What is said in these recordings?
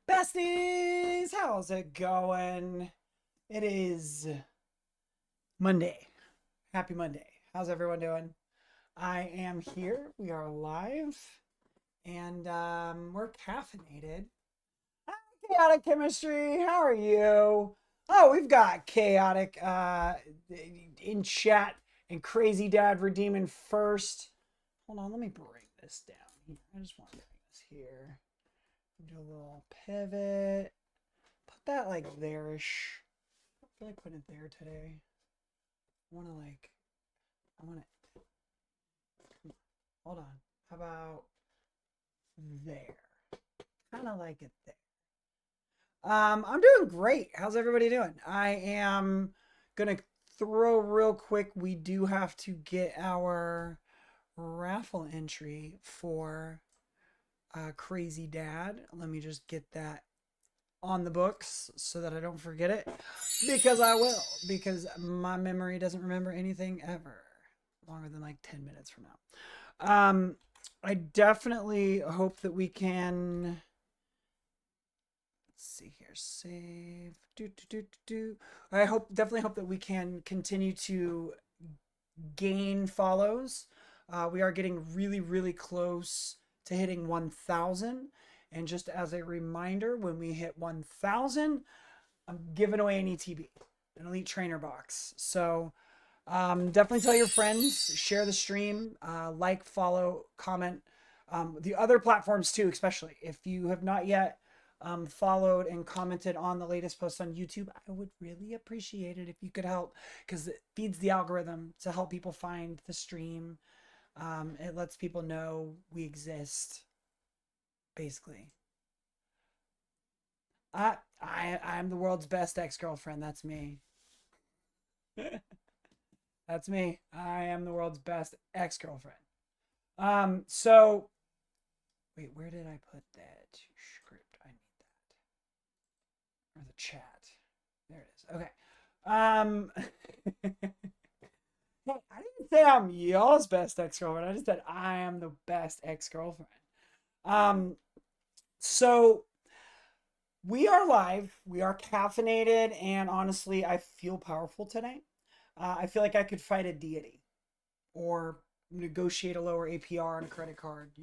Besties, how's it going? It is Monday. Happy Monday. How's everyone doing? I am here. We are live and we're caffeinated. Hi, Chaotic Chemistry. How are you? Oh, we've got Chaotic in chat and Crazy Dad redeeming first. Hold on, let me bring this down here. I just want to bring this here. Do a little pivot. Put that like there-ish. I feel like putting it there today. I want to. Hold on. How about there? Kind of like it there. I'm doing great. How's everybody doing? I am gonna throw real quick. We do have to get our raffle entry for Crazy Dad. Let me just get that on the books so that I don't forget it, because I will, because my memory doesn't remember anything ever longer than like 10 minutes from now. I definitely hope that we can, let's see here, save, I definitely hope that we can continue to gain follows. We are getting really, really close to hitting 1,000. And just as a reminder, when we hit 1,000, I'm giving away an ETB, an Elite Trainer box. So definitely tell your friends, share the stream, like, follow, comment. The other platforms too, especially if you have not yet followed and commented on the latest post on YouTube, I would really appreciate it if you could help, because it feeds the algorithm to help people find the stream. It lets people know we exist, basically. I'm the world's best ex-girlfriend. That's me. That's me. I am the world's best ex-girlfriend. So wait, where did I put that script? I need that. Or the chat. There it is. Okay. Hey, I didn't say I'm y'all's best ex-girlfriend. I just said I am the best ex-girlfriend. Um, so we are live, we are caffeinated, and honestly, I feel powerful today. I feel like I could fight a deity or negotiate a lower APR on a credit card,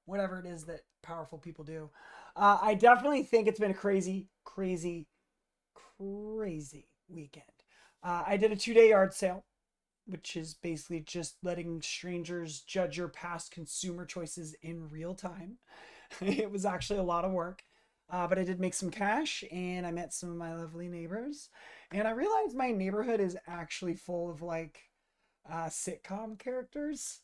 whatever it is that powerful people do. I definitely think it's been a crazy, crazy, crazy weekend. I did a 2-day yard sale, which is basically just letting strangers judge your past consumer choices in real time. It was actually a lot of work. But I did make some cash, and I met some of my lovely neighbors. And I realized my neighborhood is actually full of like sitcom characters.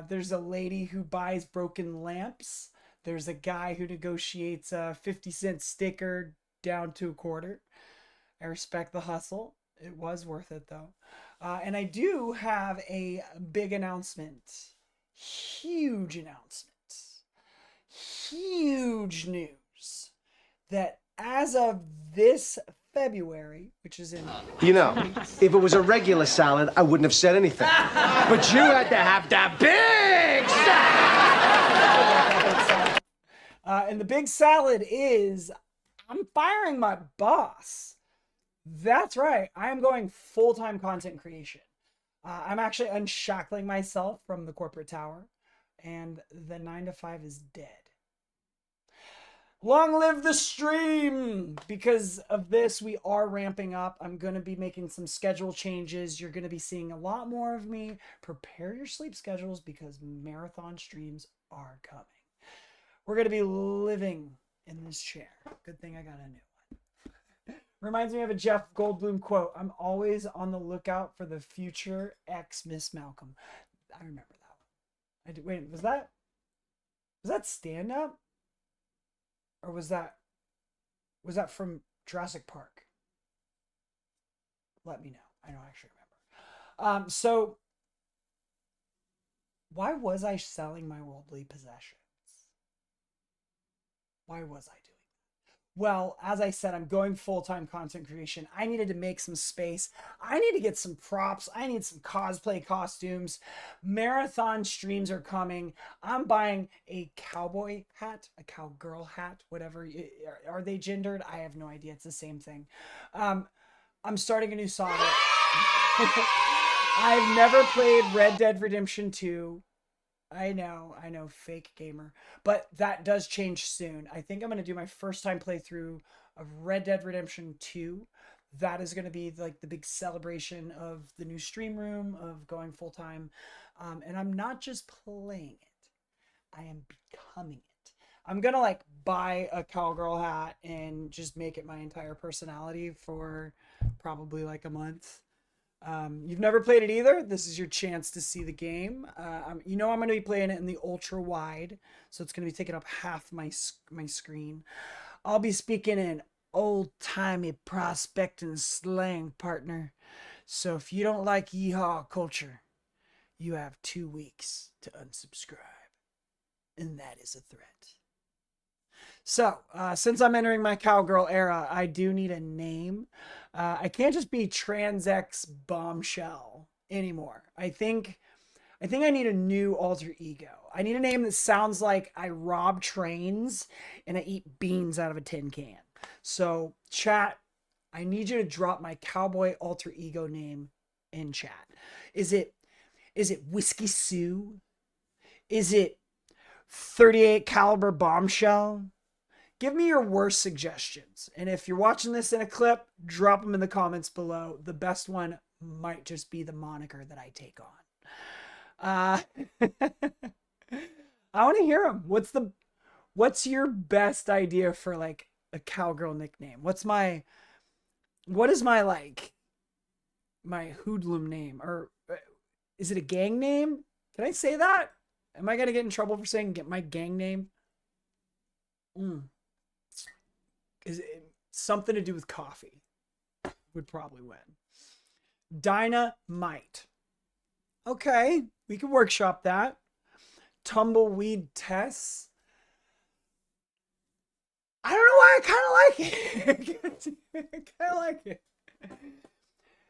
There's a lady who buys broken lamps. There's a guy who negotiates a 50-cent sticker down to a quarter. I respect the hustle. It was worth it though. And I do have a big announcement. Huge announcement. Huge news that as of this February, which is in You know, 2 weeks, if it was a regular salad, I wouldn't have said anything. But you had to have the big salad. and the big salad is I'm firing my boss. That's right. I am going full-time content creation. I'm actually unshackling myself from the corporate tower, and the 9 to 5 is dead. Long live the stream! Because of this, we are ramping up. I'm going to be making some schedule changes. You're going to be seeing a lot more of me. Prepare your sleep schedules because marathon streams are coming. We're going to be living in this chair. Good thing I got a new one. Reminds me of a Jeff Goldblum quote. I'm always on the lookout for the future ex Miss Malcolm. I remember that one. Wait, was that stand up? Or was that from Jurassic Park? Let me know. I don't actually remember. So why was I selling my worldly possessions? Why was I doing Well, as I said, I'm going full-time content creation. I needed to make some space. I need to get some props. I need some cosplay costumes. Marathon streams are coming. I'm buying a cowboy hat, a cowgirl hat, whatever. Are they gendered? I have no idea. It's the same thing. Um, I'm starting a new saga. I've never played Red Dead Redemption 2. I know, fake gamer. But that does change soon. I think I'm going to do my first time playthrough of Red Dead Redemption 2. That is going to be like the big celebration of the new stream room, of going full time. And I'm not just playing it, I am becoming it. I'm going to like buy a cowgirl hat and just make it my entire personality for probably like a month. You've never played it either. This is your chance to see the game. You know I'm going to be playing it in the ultra wide, so it's going to be taking up half my screen. I'll be speaking in old timey prospecting slang, partner. So if you don't like yeehaw culture, you have 2 weeks to unsubscribe, and that is a threat. So, since I'm entering my cowgirl era, I do need a name. I can't just be TransX Bombshell anymore. I think I need a new alter ego. I need a name that sounds like I rob trains and I eat beans out of a tin can. So, chat, I need you to drop my cowboy alter ego name in chat. Is it Whiskey Sue? Is it 38 caliber bombshell? Give me your worst suggestions. And if you're watching this in a clip, drop them in the comments below. The best one might just be the moniker that I take on. I want to hear them. What's your best idea for like a cowgirl nickname? What is my like my hoodlum name? Or is it a gang name? Can I say that? Am I gonna get in trouble for saying get my gang name? Is it something to do with coffee? Would probably win. Dynamite. Okay, we can workshop that. Tumbleweed Tess. I don't know why I kind of like it. I kind of like it.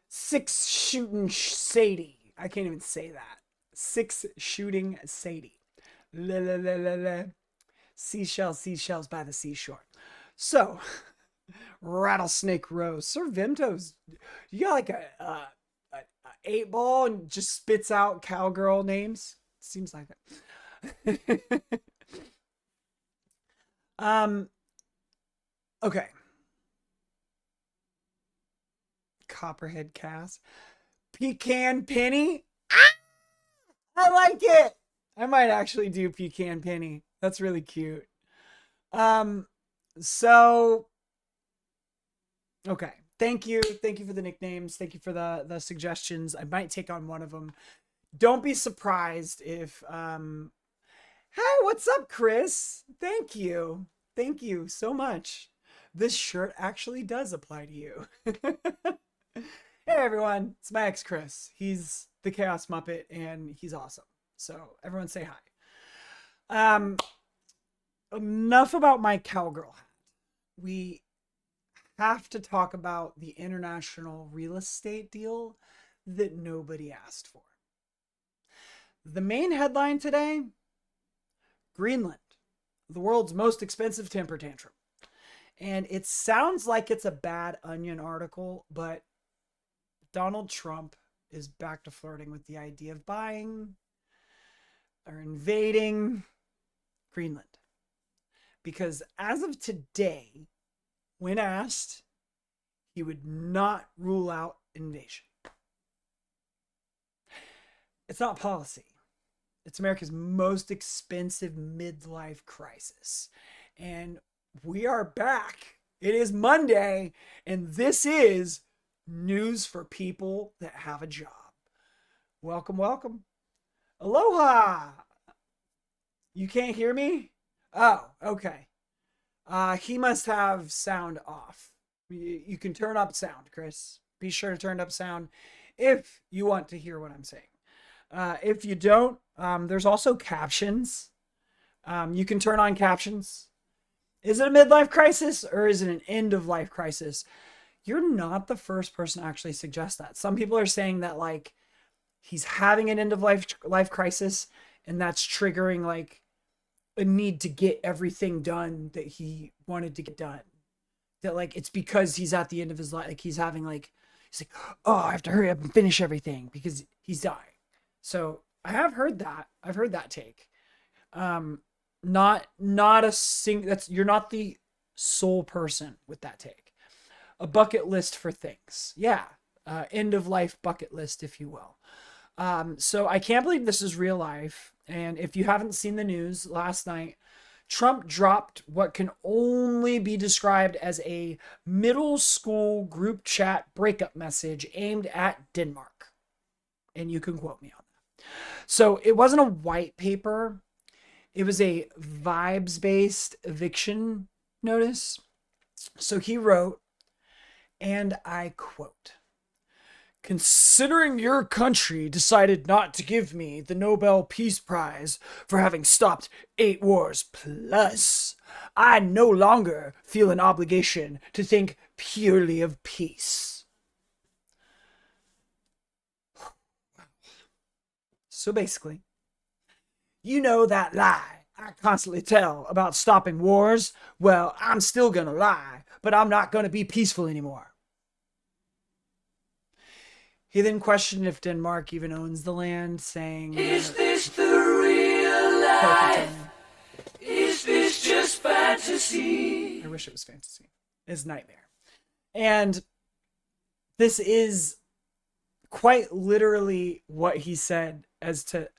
6 shooting Sadie. I can't even say that. 6 shooting Sadie. La la la la la. Seashells by the seashore. So, Rattlesnake Rose. Sir Vimto's. You got like a 8-ball and just spits out cowgirl names? Seems like it. Okay. Copperhead Cass. Pecan Penny. Ah! I like it. I might actually do Pecan Penny. That's really cute. So okay. Thank you for the nicknames. Thank you for the suggestions. I might take on one of them. Don't be surprised if hey, what's up, Chris? Thank you so much. This shirt actually does apply to you. Hey everyone, it's my ex Chris. He's the Chaos Muppet and he's awesome. So everyone say hi. Enough about my cowgirl hat. We have to talk about the international real estate deal that nobody asked for. The main headline today: Greenland, the world's most expensive temper tantrum. And it sounds like it's a bad Onion article, but Donald Trump is back to flirting with the idea of buying or invading Greenland. Because as of today, when asked, he would not rule out invasion. It's not policy. It's America's most expensive midlife crisis. And we are back. It is Monday, and this is news for people that have a job. Welcome, welcome. Aloha. You can't hear me? Oh, okay. He must have sound off. You can turn up sound, Chris. Be sure to turn up sound if you want to hear what I'm saying. If you don't, there's also captions. You can turn on captions. Is it a midlife crisis or is it an end of life crisis? You're not the first person to actually suggest that. Some people are saying that like he's having an end of life crisis, and that's triggering like a need to get everything done that he wanted to get done. That like it's because he's at the end of his life, like he's like, oh, I have to hurry up and finish everything because he's dying. So I have heard that. I've heard that take. Not a that's you're not the sole person with that take. A bucket list for things. Yeah. End of life bucket list, if you will. So I can't believe this is real life. And if you haven't seen the news last night, Trump dropped what can only be described as a middle school group chat breakup message aimed at Denmark. And you can quote me on that. So it wasn't a white paper. It was a vibes-based eviction notice. So he wrote, and I quote, "Considering your country decided not to give me the Nobel Peace Prize for having stopped 8 wars plus, I no longer feel an obligation to think purely of peace." So basically, you know that lie I constantly tell about stopping wars? Well, I'm still gonna lie, but I'm not gonna be peaceful anymore. He then questioned if Denmark even owns the land, saying, "Is this the real life? Is this just fantasy?" I wish it was fantasy. It's nightmare. And this is quite literally what he said as to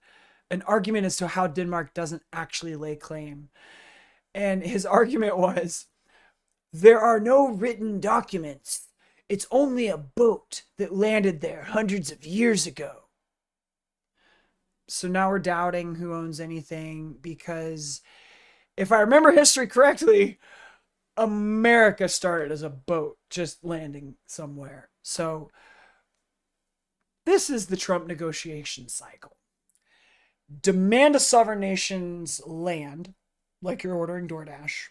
an argument as to how Denmark doesn't actually lay claim. And his argument was, there are no written documents. It's only a boat that landed there hundreds of years ago. So now we're doubting who owns anything because if I remember history correctly, America started as a boat just landing somewhere. So this is the Trump negotiation cycle. Demand a sovereign nation's land, like you're ordering DoorDash.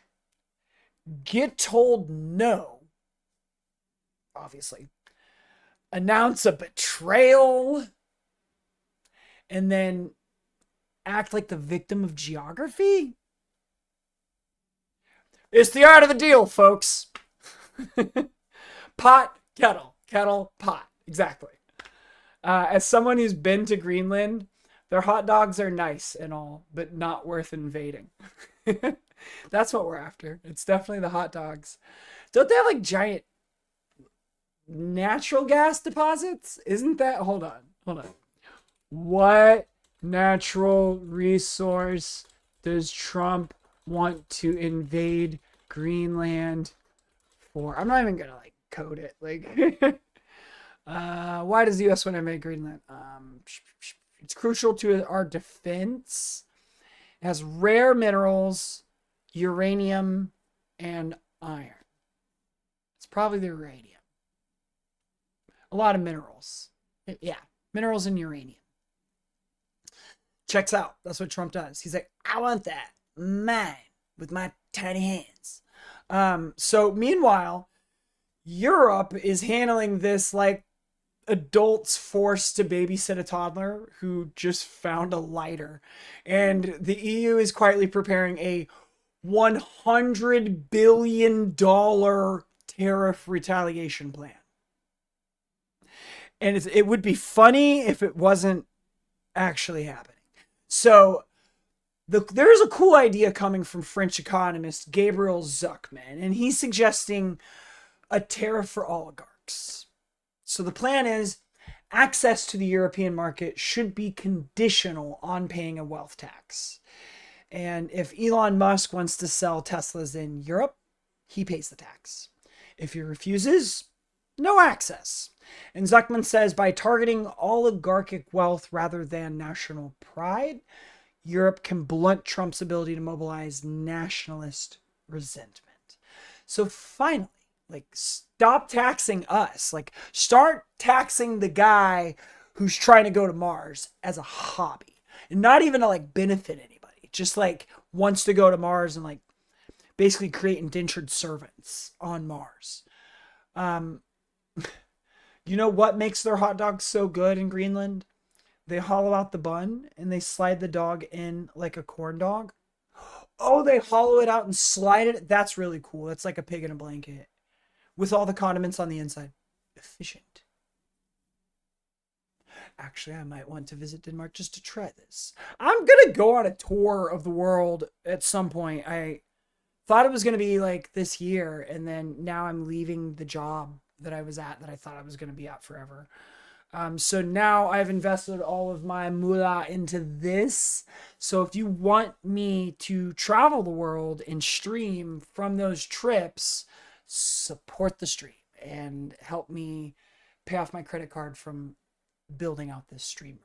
Get told no, obviously. Announce a betrayal. And then act like the victim of geography. It's the art of the deal, folks. Pot, kettle, kettle, pot. Exactly. As someone who's been to Greenland, their hot dogs are nice and all, but not worth invading. That's what we're after. It's definitely the hot dogs. Don't they have like giant natural gas deposits? Isn't that? Hold on. What natural resource does Trump want to invade Greenland for? I'm not even gonna like code it. Like, why does the U.S. want to invade Greenland? It's crucial to our defense. It has rare minerals, uranium, and iron. It's probably the uranium. A lot of minerals. Yeah, minerals and uranium. Checks out. That's what Trump does. He's like, I want that. Mine. With my tiny hands. So meanwhile, Europe is handling this like adults forced to babysit a toddler who just found a lighter. And the EU is quietly preparing a $100 billion tariff retaliation plan. And it would be funny if it wasn't actually happening. So there's a cool idea coming from French economist Gabriel Zuckman, and he's suggesting a tariff for oligarchs. So the plan is access to the European market should be conditional on paying a wealth tax. And if Elon Musk wants to sell Teslas in Europe, he pays the tax. If he refuses, no access. And Zuckman says by targeting oligarchic wealth rather than national pride, Europe can blunt Trump's ability to mobilize nationalist resentment. So finally, like, stop taxing us. Like, start taxing the guy who's trying to go to Mars as a hobby. And not even to, like, benefit anybody. Just, like, wants to go to Mars and, like, basically create indentured servants on Mars. Um, you know what makes their hot dogs so good in Greenland? They hollow out the bun and they slide the dog in like a corn dog. Oh, they hollow it out and slide it. That's really cool. It's like a pig in a blanket with all the condiments on the inside. Efficient. Actually, I might want to visit Denmark just to try this. I'm going to go on a tour of the world at some point. I thought it was going to be like this year, and then now I'm leaving the job that I was at that I thought I was going to be at forever. So now I've invested all of my moolah into this. So if you want me to travel the world and stream from those trips, support the stream and help me pay off my credit card from building out this stream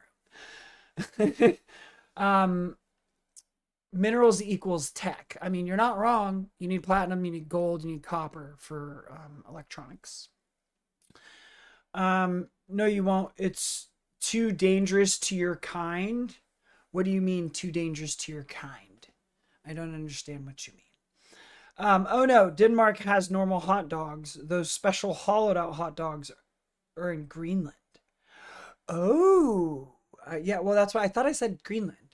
room. Minerals equals tech. I mean, you're not wrong. You need platinum, you need gold, you need copper for electronics. No, you won't. It's too dangerous to your kind. What do you mean too dangerous to your kind? I don't understand what you mean. Oh no, Denmark has normal hot dogs. Those special hollowed out hot dogs are in Greenland. Oh, yeah. Well, that's why I thought I said Greenland.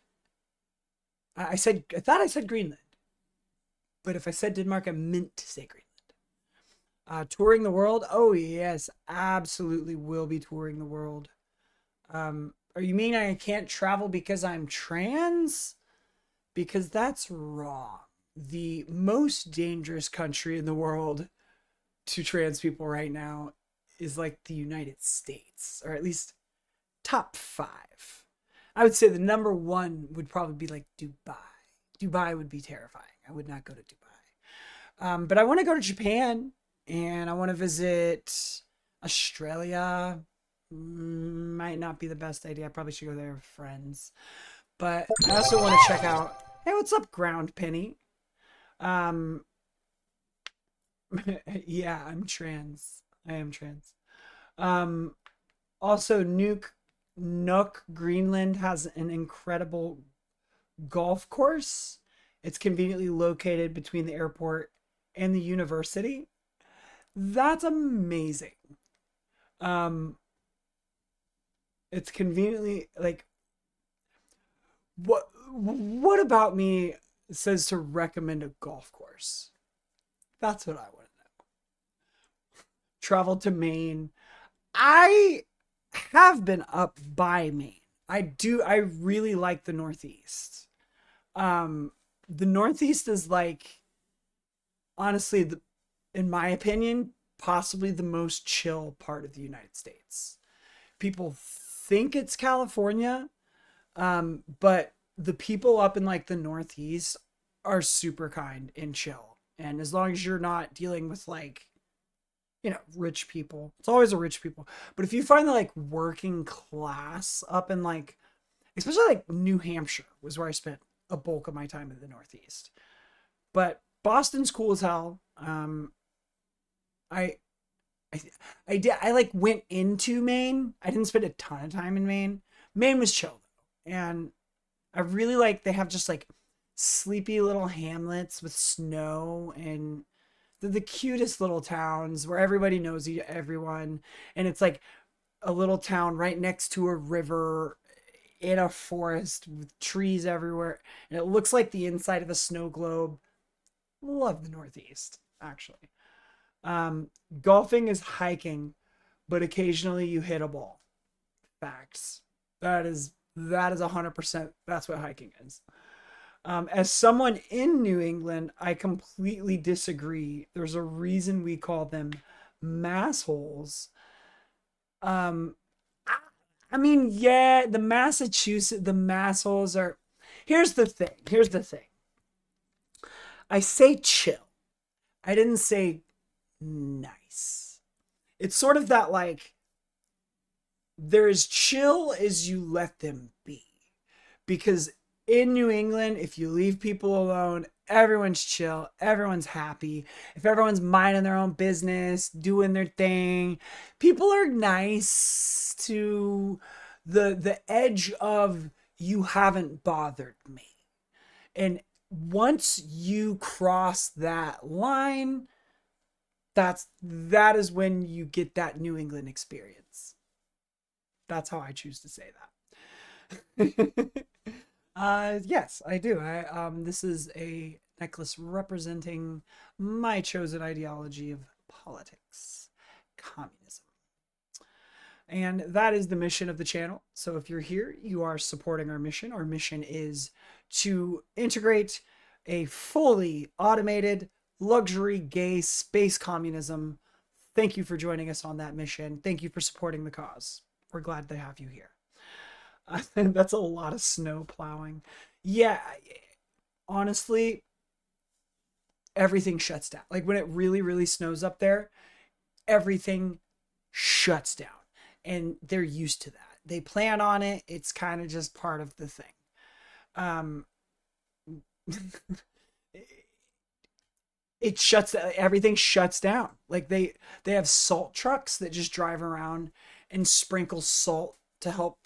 I thought I said Greenland. But if I said Denmark, I meant to say Greenland. Touring the world? Oh yes, absolutely will be touring the world. Are you mean I can't travel because I'm trans? Because that's wrong. The most dangerous country in the world to trans people right now is like the United States, or at least top 5. I would say the number 1 would probably be like Dubai. Dubai would be terrifying. I would not go to Dubai. But I want to go to Japan. And I want to visit Australia. Might not be the best idea. I probably should go there with friends. But I also want to check out... Hey, what's up, Ground Penny? Yeah, I'm trans. I am trans. Also, Nook, Greenland has an incredible golf course. It's conveniently located between the airport and the university. That's amazing. It's conveniently like what about me says to recommend a golf course? That's what I want to know. Travel to Maine. I have been up by Maine. I really like the Northeast. The Northeast is like honestly in my opinion, possibly the most chill part of the United States. People think it's California, but the people up in like the Northeast are super kind and chill. And as long as you're not dealing with like, rich people, it's always a rich people. But if you find the like working class up in like, especially like New Hampshire was where I spent a bulk of my time in the Northeast. But Boston's cool as hell. I like went into Maine. I didn't spend a ton of time in Maine. Maine was chill though. And I really like they have just like sleepy little hamlets with snow, and they're the cutest little towns where everybody knows everyone, and it's like a little town right next to a river in a forest with trees everywhere, and it looks like the inside of a snow globe. Love the Northeast, actually. Golfing is hiking, but occasionally you hit a ball. Facts. That is 100%. That's what hiking is. As someone in New England, I completely disagree. There's a reason we call them massholes. I mean, yeah, the massholes are. Here's the thing. I say chill. I didn't say nice. It's sort of that like they're as chill as you let them be, because in New England, if you leave people alone, everyone's chill, everyone's happy. If everyone's minding their own business, doing their thing, people are nice to the edge of you haven't bothered me. And once you cross that line, that is when you get that New England experience. That's how I choose to say that. Yes, I do. This is a necklace representing my chosen ideology of politics, communism. And that is the mission of the channel. So if you're here, you are supporting our mission. Our mission is to integrate a fully automated luxury gay space communism. Thank you for joining us on that mission. Thank you for supporting the cause. We're glad to have you here. That's a lot of snow plowing. Yeah, honestly, everything shuts down. Like when it really, really snows up there, everything shuts down. And they're used to that. They plan on it. It's kind of just part of the thing. Um, it shuts, everything shuts down. Like they have salt trucks that just drive around and sprinkle salt to help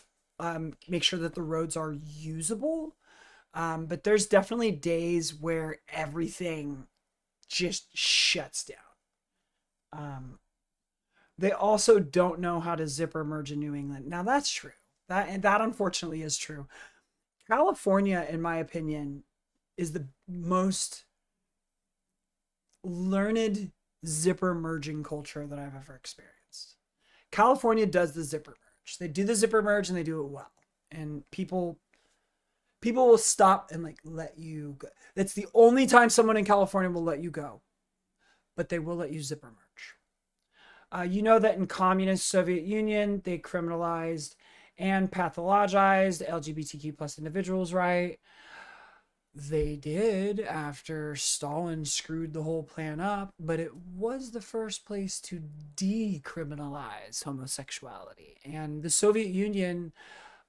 make sure that the roads are usable. But there's definitely days where everything just shuts down. They also don't know how to zipper merge in New England. Now that's true. That unfortunately is true. California, in my opinion, is the most learned zipper merging culture that I've ever experienced. California does the zipper merge. They do the zipper merge and they do it well. And people will stop and like let you go. That's the only time someone in California will let you go. But they will let you zipper merge. You know that in communist Soviet Union, they criminalized and pathologized LGBTQ plus individuals, right? They did after Stalin screwed the whole plan up, but it was the first place to decriminalize homosexuality. And the Soviet Union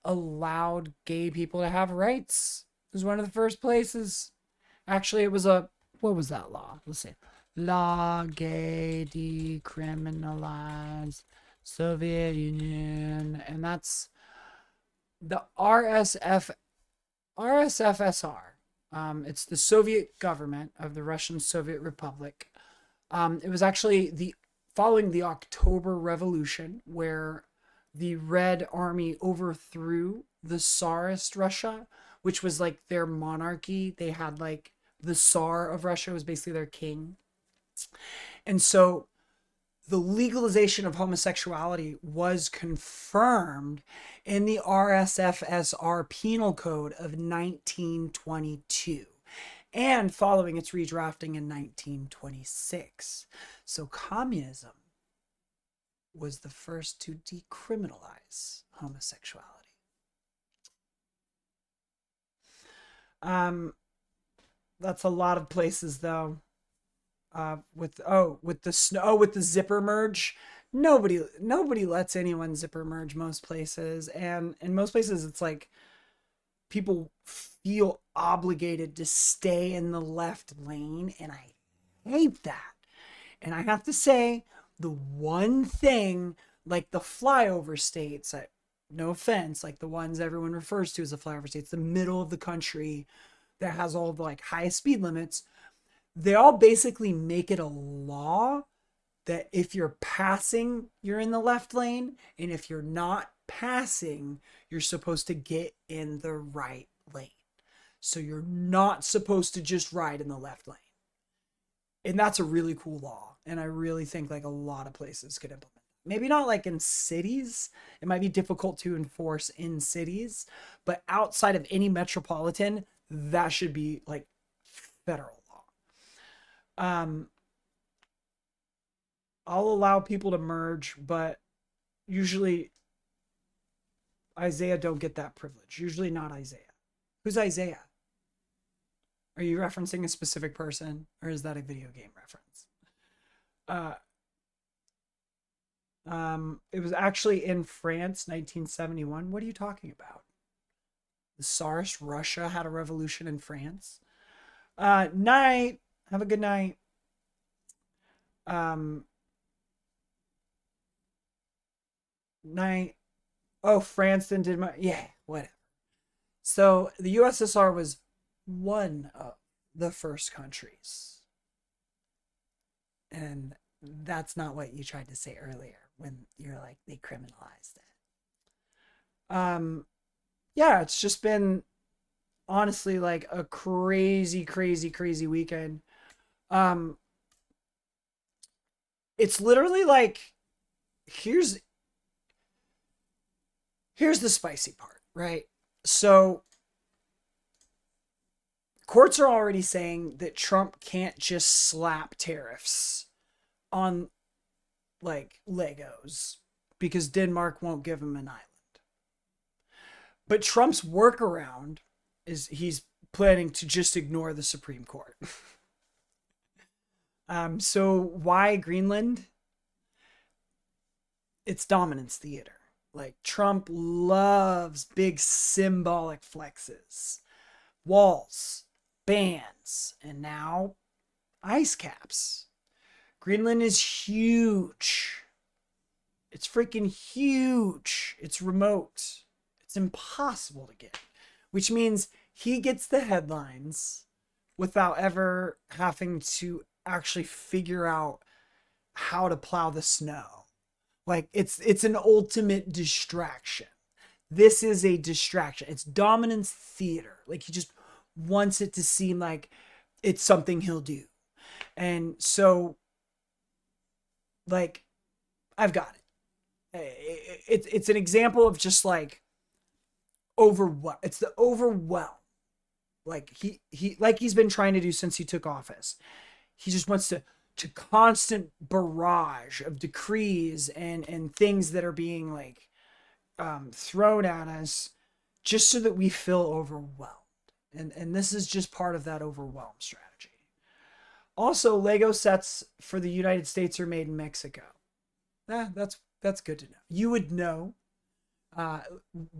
allowed gay people to have rights. It was one of the first places. Actually, it was what was that law? Let's see. Law gay decriminalized Soviet Union, and that's the RSFSR. It's the Soviet government of the Russian Soviet Republic. It was actually following the October Revolution, where the Red Army overthrew the Tsarist Russia, which was like their monarchy. They had like the Tsar of Russia was basically their king. And so the legalization of homosexuality was confirmed in the RSFSR Penal Code of 1922 and following its redrafting in 1926. So communism was the first to decriminalize homosexuality. That's a lot of places though. With the snow, with the zipper merge, nobody lets anyone zipper merge most places, and in most places it's like people feel obligated to stay in the left lane, and I hate that. And I have to say, the one thing, like the flyover states, no offense, like the ones everyone refers to as the flyover states, the middle of the country that has all the like high speed limits, they all basically make it a law that if you're passing, you're in the left lane. And if you're not passing, you're supposed to get in the right lane. So you're not supposed to just ride in the left lane. And that's a really cool law. And I really think like a lot of places could implement it. Maybe not like in cities. It might be difficult to enforce in cities. But outside of any metropolitan, that should be like federal. I'll allow people to merge, but usually Isaiah don't get that privilege. Usually not Isaiah. Who's Isaiah? Are you referencing a specific person, or is that a video game reference? It was actually in France, 1971. What are you talking about? The Tsarist Russia had a revolution in France. Night. Have a good night. Night. Oh, France did my, yeah, whatever. So the USSR was one of the first countries. And that's not what you tried to say earlier when you're like, they criminalized it. Yeah, it's just been honestly like a crazy, crazy, crazy weekend. Um, it's literally like, here's the spicy part, right? So courts are already saying that Trump can't just slap tariffs on like Legos because Denmark won't give him an island. But Trump's workaround is he's planning to just ignore the Supreme Court. So why Greenland? It's dominance theater. Like Trump loves big symbolic flexes, walls, bans, and now ice caps. Greenland is huge. It's freaking huge. It's remote. It's impossible to get, which means he gets the headlines without ever having to actually figure out how to plow the snow. Like it's an ultimate distraction. This is a distraction. It's dominance theater. Like he just wants it to seem like it's something he'll do. And so like I've got it. It's an example of just like overwhelm. It's the overwhelm. Like he's been trying to do since he took office. He just wants to constant barrage of decrees and things that are being like thrown at us just so that we feel overwhelmed. And this is just part of that overwhelm strategy. Also, Lego sets for the United States are made in Mexico. That's good to know. You would know.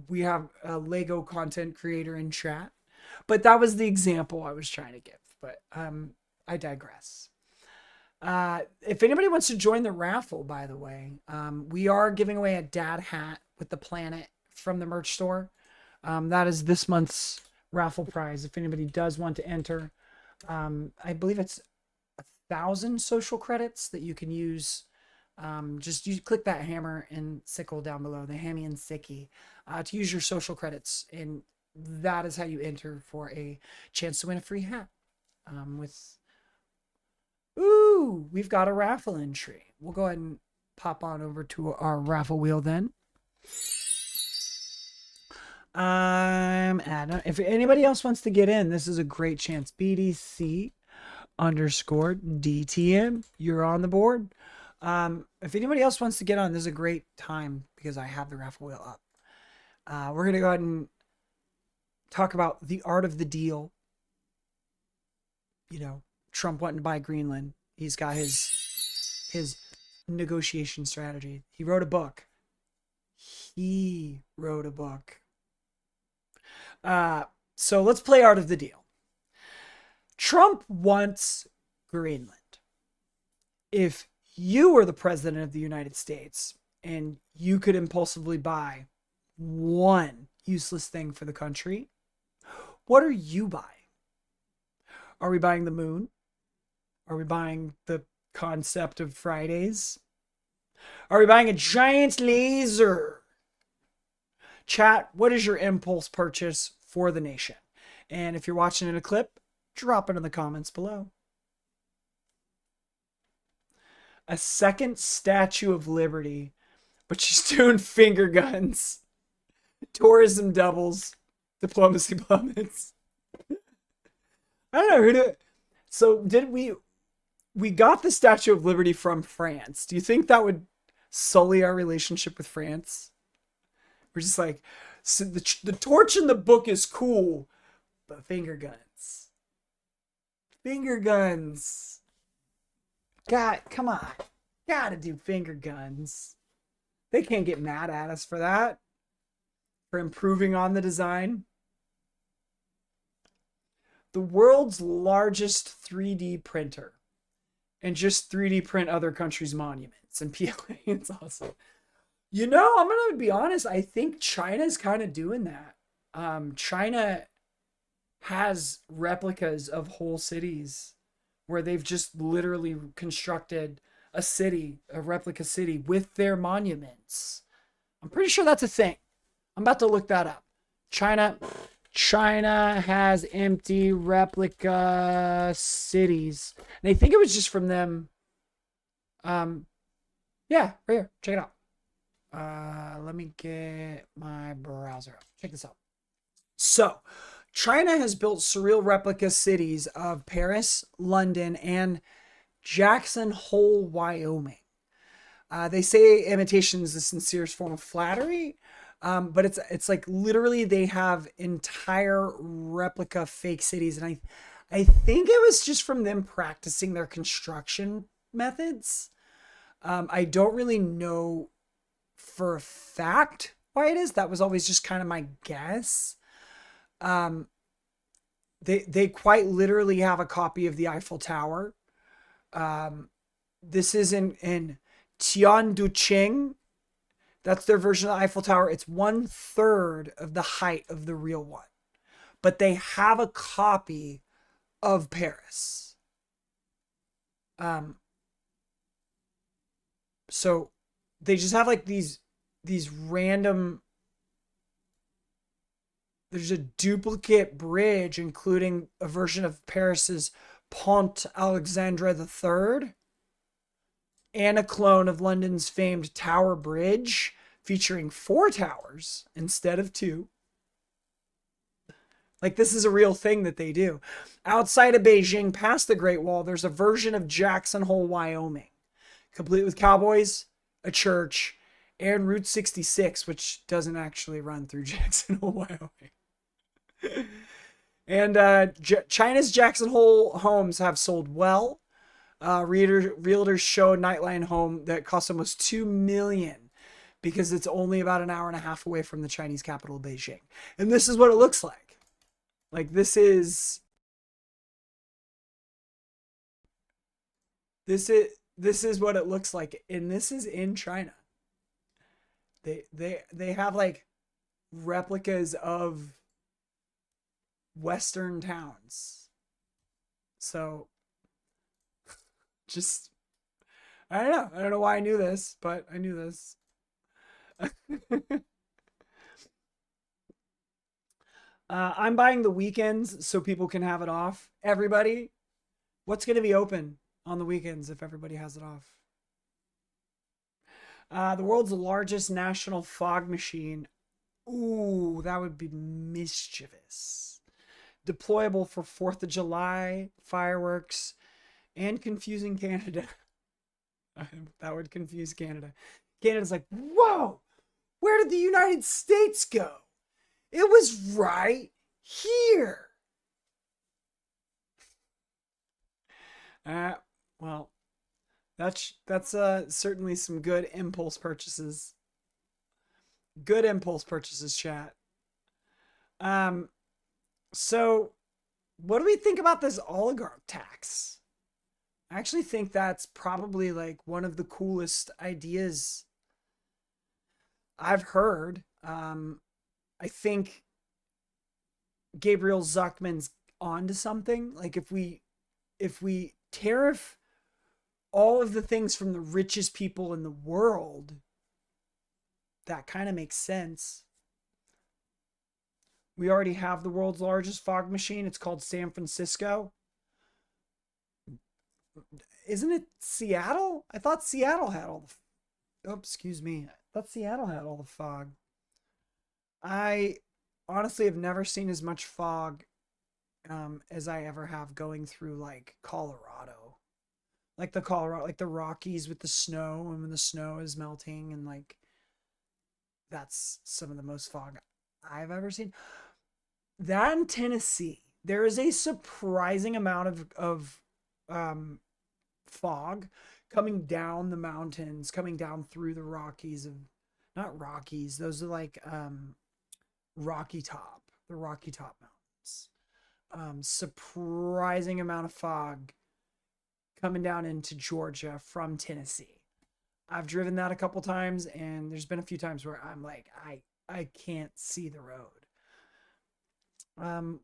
We have a Lego content creator in chat, but that was the example I was trying to give. But I digress. If anybody wants to join the raffle, by the way, we are giving away a dad hat with the planet from the merch store. That is this month's raffle prize. If anybody does want to enter, I believe it's 1,000 social credits that you can use. Just click that hammer and sickle down below, the hammy and sicky, to use your social credits. And that is how you enter for a chance to win a free hat. We've got a raffle entry. We'll go ahead and pop on over to our raffle wheel then. If anybody else wants to get in, this is a great chance. BDC _DTM. You're on the board. If anybody else wants to get on, this is a great time because I have the raffle wheel up. We're going to go ahead and talk about the art of the deal. You know, Trump wanting to buy Greenland. He's got his negotiation strategy. He wrote a book. So let's play art of the deal. Trump wants Greenland. If you were the president of the United States and you could impulsively buy one useless thing for the country, what are you buying? Are we buying the moon? Are we buying the concept of Fridays? Are we buying a giant laser? Chat, what is your impulse purchase for the nation? And if you're watching in a clip, drop it in the comments below. A second Statue of Liberty, but she's doing finger guns. Tourism doubles. Diplomacy plummets. I don't know who to... So did we got the Statue of Liberty from France. Do you think that would sully our relationship with France? We're just like, so the torch in the book is cool, but finger guns. Finger guns. God, come on. Gotta do finger guns. They can't get mad at us for that. For improving on the design. The world's largest 3D printer. And just 3D print other countries' monuments and PLA. It's awesome. You know, I'm going to be honest. I think China's kind of doing that. China has replicas of whole cities where they've just literally constructed a city, a replica city with their monuments. I'm pretty sure that's a thing. I'm about to look that up. China has empty replica cities. And I think it was just from them. Yeah, right here. Check it out. Let me get my browser up. Check this out. So, China has built surreal replica cities of Paris, London, and Jackson Hole, Wyoming. They say imitation is the sincerest form of flattery, but it's like literally they have entire replica fake cities, and I think it was just from them practicing their construction methods. I don't really know for a fact why it is. That was always just kind of my guess. They quite literally have a copy of the Eiffel Tower. This is in Tianducheng. That's their version of the Eiffel Tower. It's 1/3 of the height of the real one, but they have a copy of Paris. So they just have like these random. There's a duplicate bridge, including a version of Paris's Pont Alexandre III, and a clone of London's famed Tower Bridge, featuring 4 towers instead of 2. Like, this is a real thing that they do. Outside of Beijing, past the Great Wall, there's a version of Jackson Hole, Wyoming, complete with cowboys, a church, and Route 66, which doesn't actually run through Jackson Hole, Wyoming. And China's Jackson Hole homes have sold well. Realtors show a Nightline home that cost almost $2 million because it's only about an hour and a half away from the Chinese capital, Beijing. And this is what it looks like. Like, this is what it looks like, and this is in China. They have like replicas of Western towns. So just, I don't know. I don't know why I knew this, but I knew this. I'm buying the weekends so people can have it off. Everybody, what's going to be open on the weekends if everybody has it off? The world's largest national fog machine. Ooh, that would be mischievous. Deployable for 4th of July, fireworks, and confusing Canada. That would confuse Canada. Canada's like, whoa, where did the United States go? It was right here. Well, that's certainly some good impulse purchases. Good impulse purchases, chat. So what do we think about this oligarch tax? I actually think that's probably like one of the coolest ideas I've heard. I think Gabriel Zuckman's onto something. Like, if we tariff all of the things from the richest people in the world, that kind of makes sense. We already have the world's largest fog machine. It's called San Francisco. Isn't it Seattle? I thought Seattle had all the... Oh, excuse me. I thought Seattle had all the fog. I honestly have never seen as much fog as I ever have going through like Colorado. Like the Rockies with the snow, and when the snow is melting, and like that's some of the most fog I've ever seen. That in Tennessee, there is a surprising amount of fog coming down the mountains, coming down through the Rockies of, not Rockies, those are like the Rocky Top Mountains. Surprising amount of fog coming down into Georgia from Tennessee. I've driven that a couple times, and there's been a few times where I'm like, I can't see the road.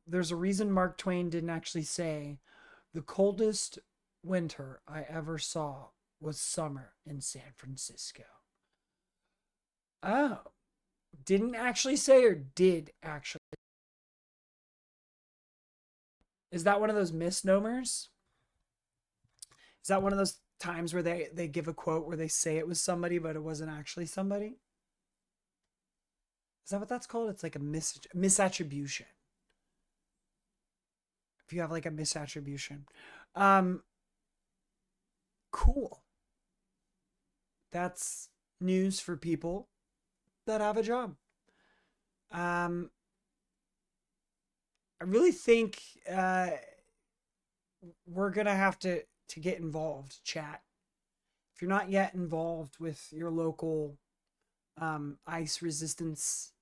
There's a reason Mark Twain didn't actually say the coldest winter I ever saw was summer in San Francisco. Oh, didn't actually say or did actually? Is that one of those misnomers? Is that one of those times where they give a quote where they say it was somebody but it wasn't actually somebody? Is that what that's called? It's like a misattribution. If you have like a misattribution. Um cool. That's news for people that have a job. I really think we're gonna have to get involved, chat. If you're not yet involved with your local ice resistance,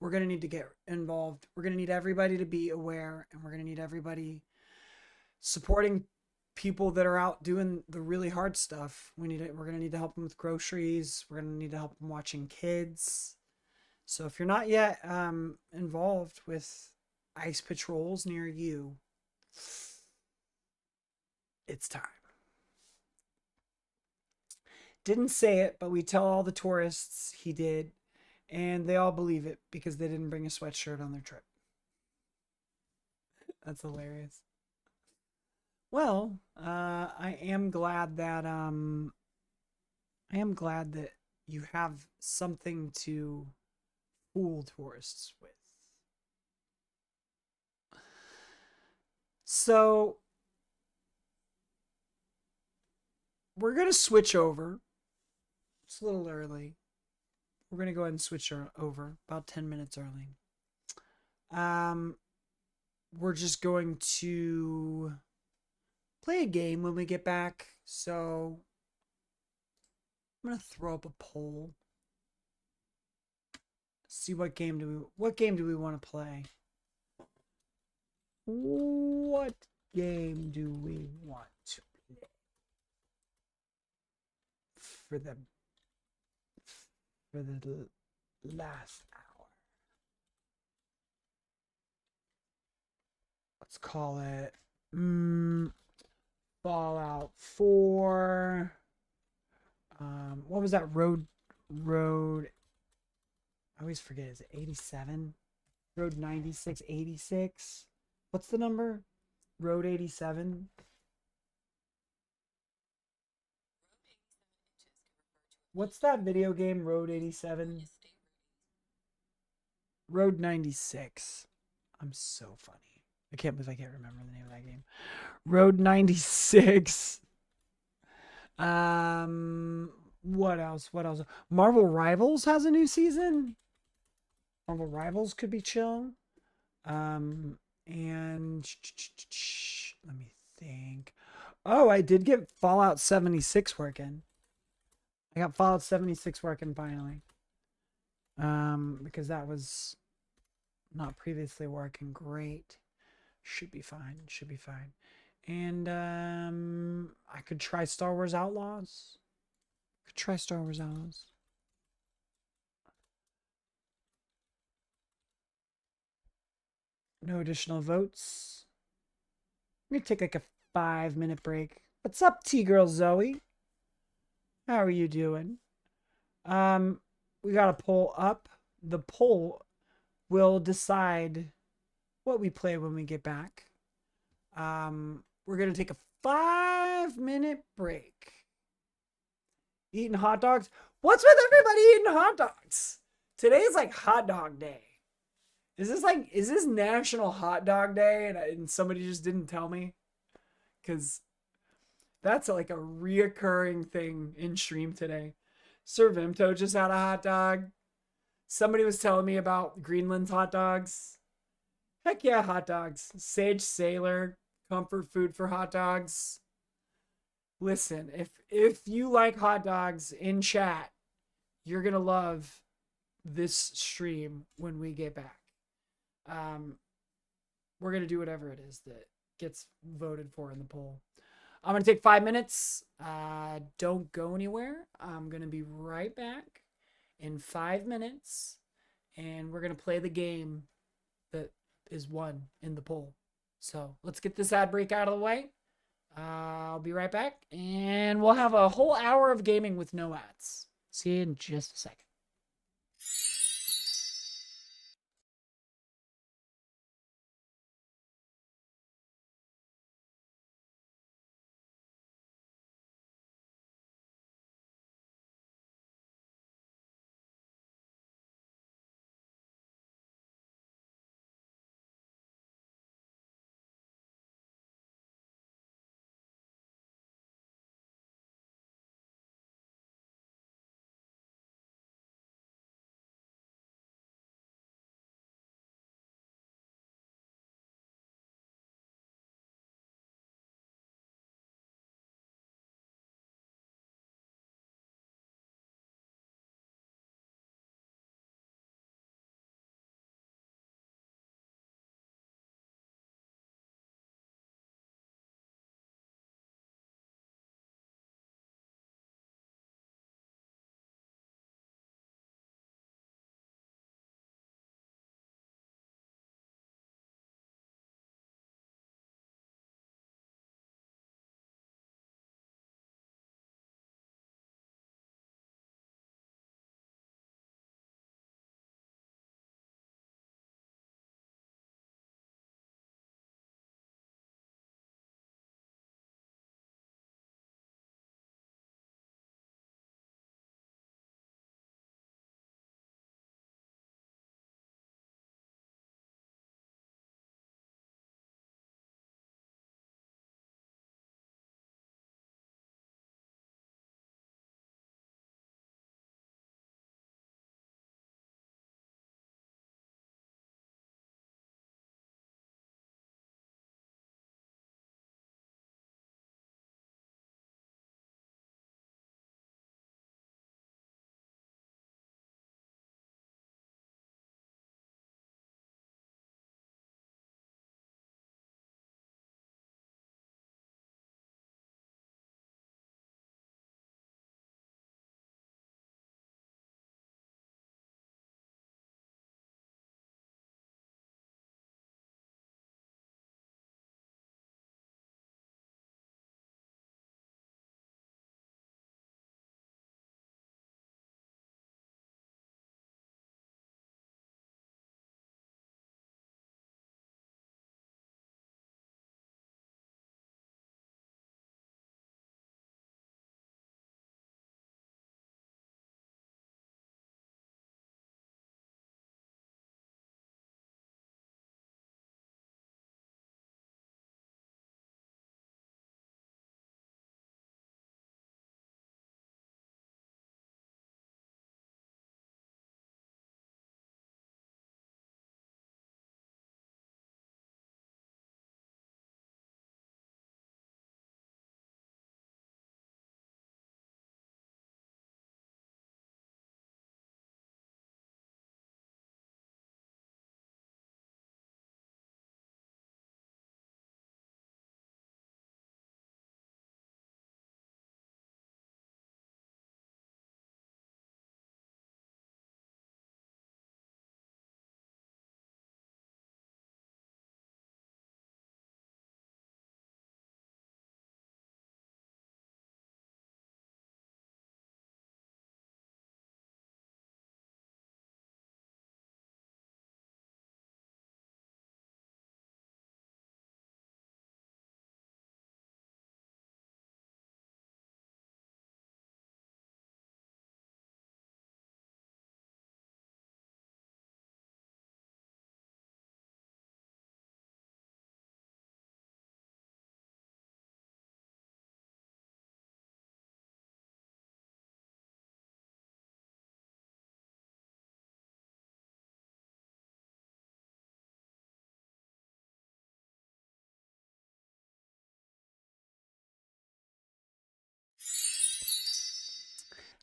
we're gonna need to get involved. We're gonna need everybody to be aware, and we're gonna need everybody supporting people that are out doing the really hard stuff. We're gonna need to help them with groceries. We're gonna need to help them watching kids. So if you're not yet involved with ice patrols near you, it's time. Didn't say it, but we tell all the tourists he did, and they all believe it because they didn't bring a sweatshirt on their trip. That's hilarious. Well, I am glad that you have something to fool tourists with. So we're gonna switch over. It's a little early. We're gonna go ahead and switch over about 10 minutes early. We're just going to play a game when we get back. So I'm gonna throw up a poll. See what game do we want to play? What game do we want to play for the last hour? Let's call it Fallout 4. What was that? Road. I always forget. Is it 87? Road 96, 86. What's the number? Road 87. What's that video game? Road 87. Road 96. I'm so funny. I can't believe I can't remember the name of that game. Road 96. What else? Marvel Rivals has a new season. Marvel Rivals could be chill. And let me think. Oh, I did get Fallout 76 working. I got Fallout 76 working finally. Because that was not previously working great. Should be fine. And I could try Star Wars Outlaws. No additional votes. I'm gonna take like a 5-minute break. What's up, T-Girl Zoe? How are you doing? We got a poll up. The poll will decide what we play when we get back. We're gonna take a 5-minute break. Eating hot dogs. What's with everybody eating hot dogs? Today's like hot dog day. Is this National Hot Dog Day and somebody just didn't tell me? Because that's like a reoccurring thing in stream today. Sir Vimto just had a hot dog. Somebody was telling me about Greenland's hot dogs. Heck yeah, hot dogs. Sage Sailor, comfort food for hot dogs. Listen, if you like hot dogs in chat, you're gonna love this stream when we get back. We're gonna do whatever it is that gets voted for in the poll. I'm gonna take 5 minutes. Don't go anywhere. I'm gonna be right back in 5 minutes, and we're gonna play the game that is won in the poll. So let's get this ad break out of the way. I'll be right back, and we'll have a whole hour of gaming with no ads. See you in just a second.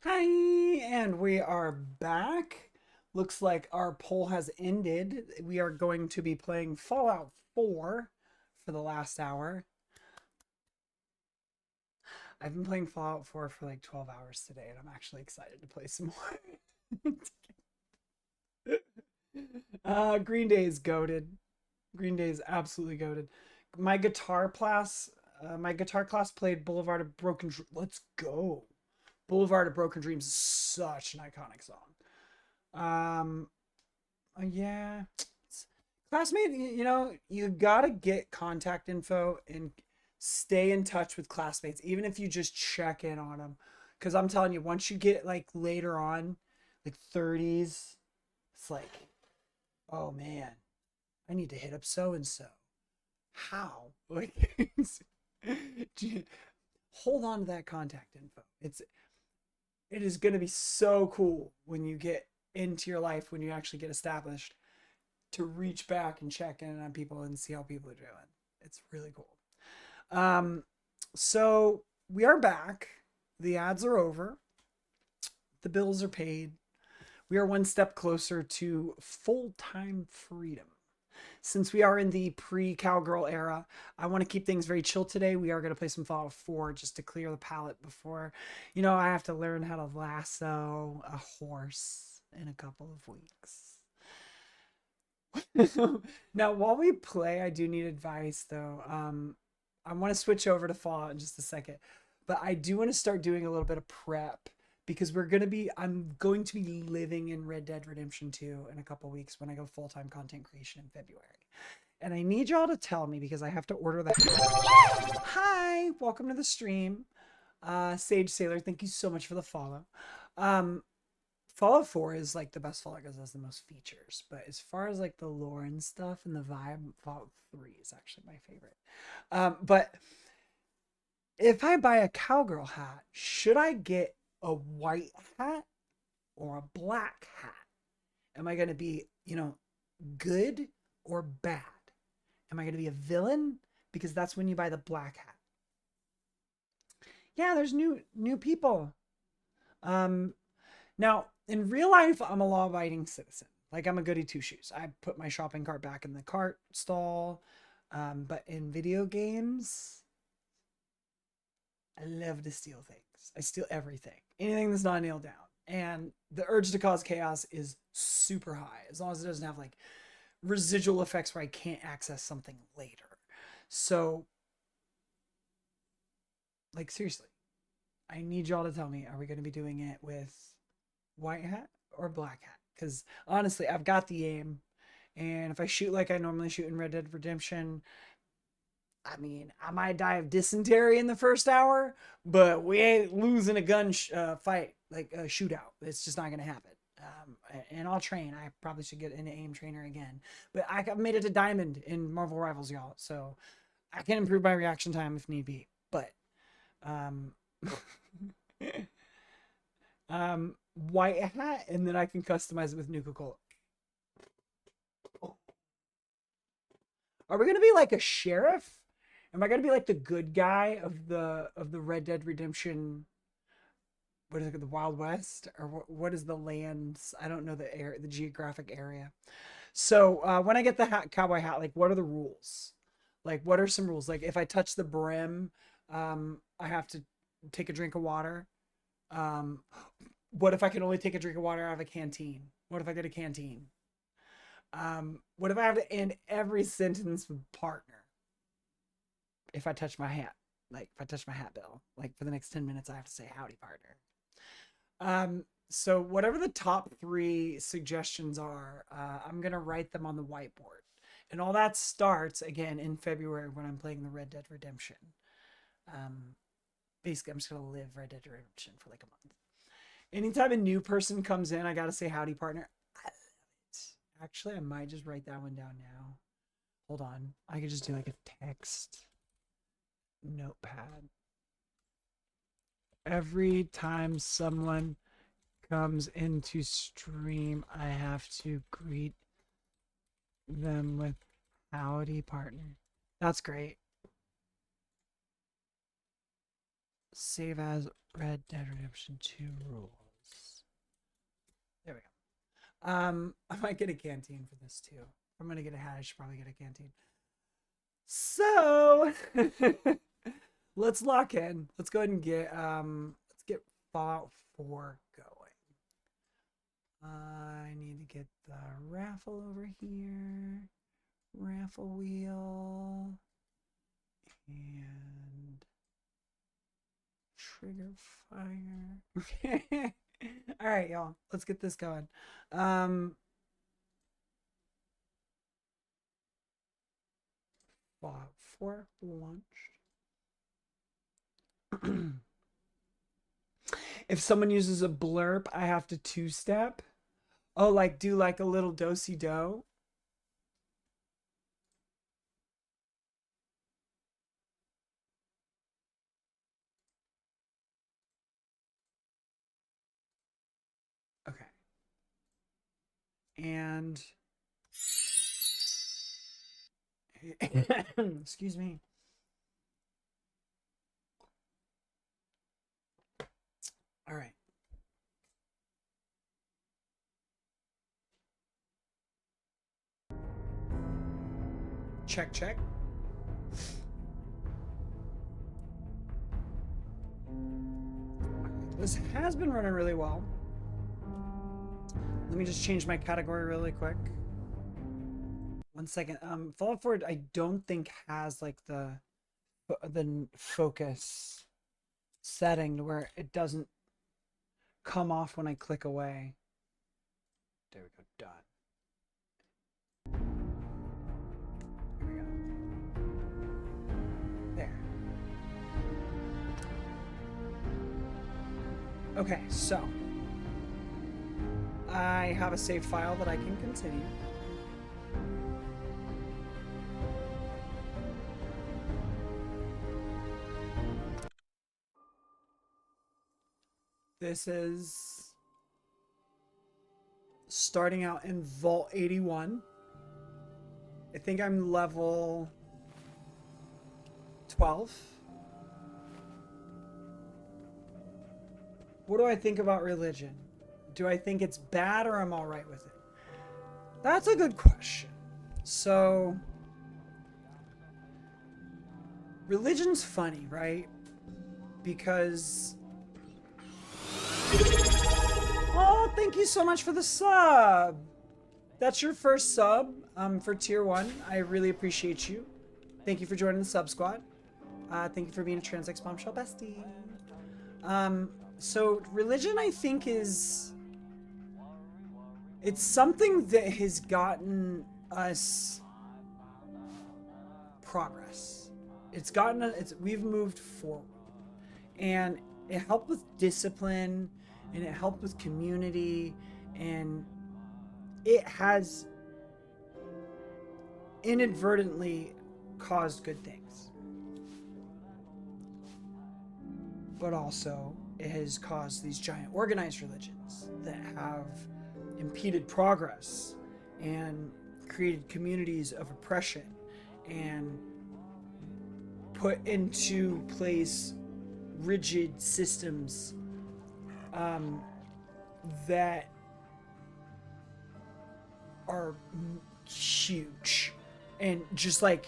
Hi, and we are back. Looks like our poll has ended. We are going to be playing Fallout 4 for the last hour. I've been playing Fallout 4 for like 12 hours today, and I'm actually excited to play some more. Green Day is goated. Green Day is absolutely goated. My guitar class, my guitar class played Boulevard of Broken. Let's go. Boulevard of Broken Dreams is such an iconic song. Um, yeah, classmate. You gotta get contact info and stay in touch with classmates, even if you just check in on them. Because I'm telling you, once you get like later on, like 30s, it's like, oh man, I need to hit up so and so. How? Like, hold on to that contact info. It is going to be so cool when you get into your life, when you actually get established, to reach back and check in on people and see how people are doing. It's really cool. Um, so we are back. The ads are over. The bills are paid. We are one step closer to full-time freedom. Since we are in the pre-Cowgirl era, I want to keep things very chill today. We are going to play some Fallout 4 just to clear the palate before, I have to learn how to lasso a horse in a couple of weeks. Now, while we play, I do need advice though. I want to switch over to Fallout in just a second, but I do want to start doing a little bit of prep because I'm going to be living in Red Dead Redemption 2 in a couple weeks when I go full-time content creation in February. And I need y'all to tell me because I have to order the Hi, welcome to the stream. Sage Sailor, thank you so much for the follow. Fallout 4 is like the best Fallout because it has the most features. But as far as like the lore and stuff and the vibe, Fallout 3 is actually my favorite. But if I buy a cowgirl hat, should I get a white hat or a black hat? Am I going to be, good or bad? Am I going to be a villain? Because that's when you buy the black hat. Yeah, there's new people. Now, in real life, I'm a law-abiding citizen. Like, I'm a goody two-shoes. I put my shopping cart back in the cart stall. But in video games, I love to steal things. I steal everything. Anything that's not nailed down. And the urge to cause chaos is super high, as long as it doesn't have, like, residual effects where I can't access something later. So, like, seriously, I need y'all to tell me, are we going to be doing it with white hat or black hat? Because honestly, I've got the aim, and if I shoot like I normally shoot in Red Dead Redemption, I mean, I might die of dysentery in the first hour, but we ain't losing a gun fight, like a shootout. It's just not going to happen. And I'll train. I probably should get an aim trainer again. But I've made it to diamond in Marvel Rivals, y'all. So I can improve my reaction time if need be. But um, white hat, and then I can customize it with Nuka Cola. Are we gonna be like a sheriff? Am I gonna be like the good guy of the Red Dead Redemption? What is it? The Wild West, or what is the lands? I don't know the geographic area. So when I get the cowboy hat, like what are the rules? Like what are some rules? Like if I touch the brim, I have to take a drink of water. Um, what if I can only take a drink of water out of a canteen? What if I get a canteen? What if I have to end every sentence with partner? If I touch my hat, like if I touch my hat bill, like for the next 10 minutes, I have to say howdy partner. So whatever the top 3 suggestions are, I'm going to write them on the whiteboard. And all that starts again in February when I'm playing the Red Dead Redemption. Basically, I'm just going to live Red Dead Redemption for like a month. Anytime a new person comes in, I got to say howdy partner. I love it. Actually, I might just write that one down now. Hold on. I could just do like a text notepad. Every time someone comes into stream, I have to greet them with howdy partner. That's great. Save as Red Dead Redemption 2 rules. There we go. I might get a canteen for this too. If I'm gonna get a hat, I should probably get a canteen. So let's lock in. Let's go ahead and get let's get Fallout 4 going. I need to get the raffle over here. Raffle wheel. And trigger fire. All right, y'all. Let's get this going. For launch. If someone uses a blurb, I have to two-step. Oh, like do like a little do-si-do. Okay. And excuse me. All right. Check, check. This has been running really well. Let me just change my category really quick. 1 second. Fallout 4 I don't think has like the focus setting to where it doesn't come off when I click away. There we go. Done. Here we go. There. Okay, so I have a save file that I can continue. This is starting out in Vault 81. I think I'm level 12. What do I think about religion? Do I think it's bad or I'm all right with it? That's a good question. So, religion's funny, right? Because... Oh, thank you so much for the sub. That's your first sub for tier 1. I really appreciate you. Thank you for joining the sub squad. Thank you for being a Transex Bombshell bestie. So religion, I think, it's something that has gotten us progress. We've moved forward, and it helped with discipline, and it helped with community, and it has inadvertently caused good things. But also, it has caused these giant organized religions that have impeded progress and created communities of oppression and put into place rigid systems that are huge and just like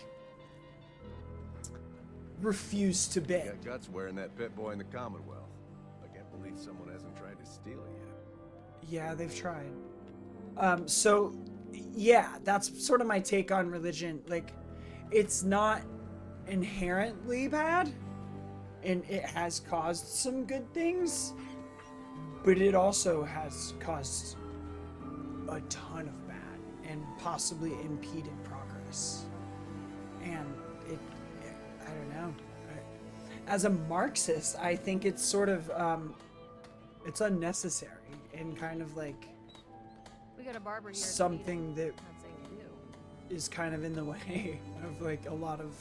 refuse to bend. Got guts wearing that pit boy in the Commonwealth. I can't believe someone hasn't tried to steal it yet. Yeah, they've tried. So yeah, that's sort of my take on religion. Like, it's not inherently bad, and it has caused some good things, but it also has caused a ton of bad and possibly impeded progress. And I don't know. As a Marxist, I think it's sort of it's unnecessary and kind of like We got a barber here. something that Not saying you do. is kind of in the way of like a lot of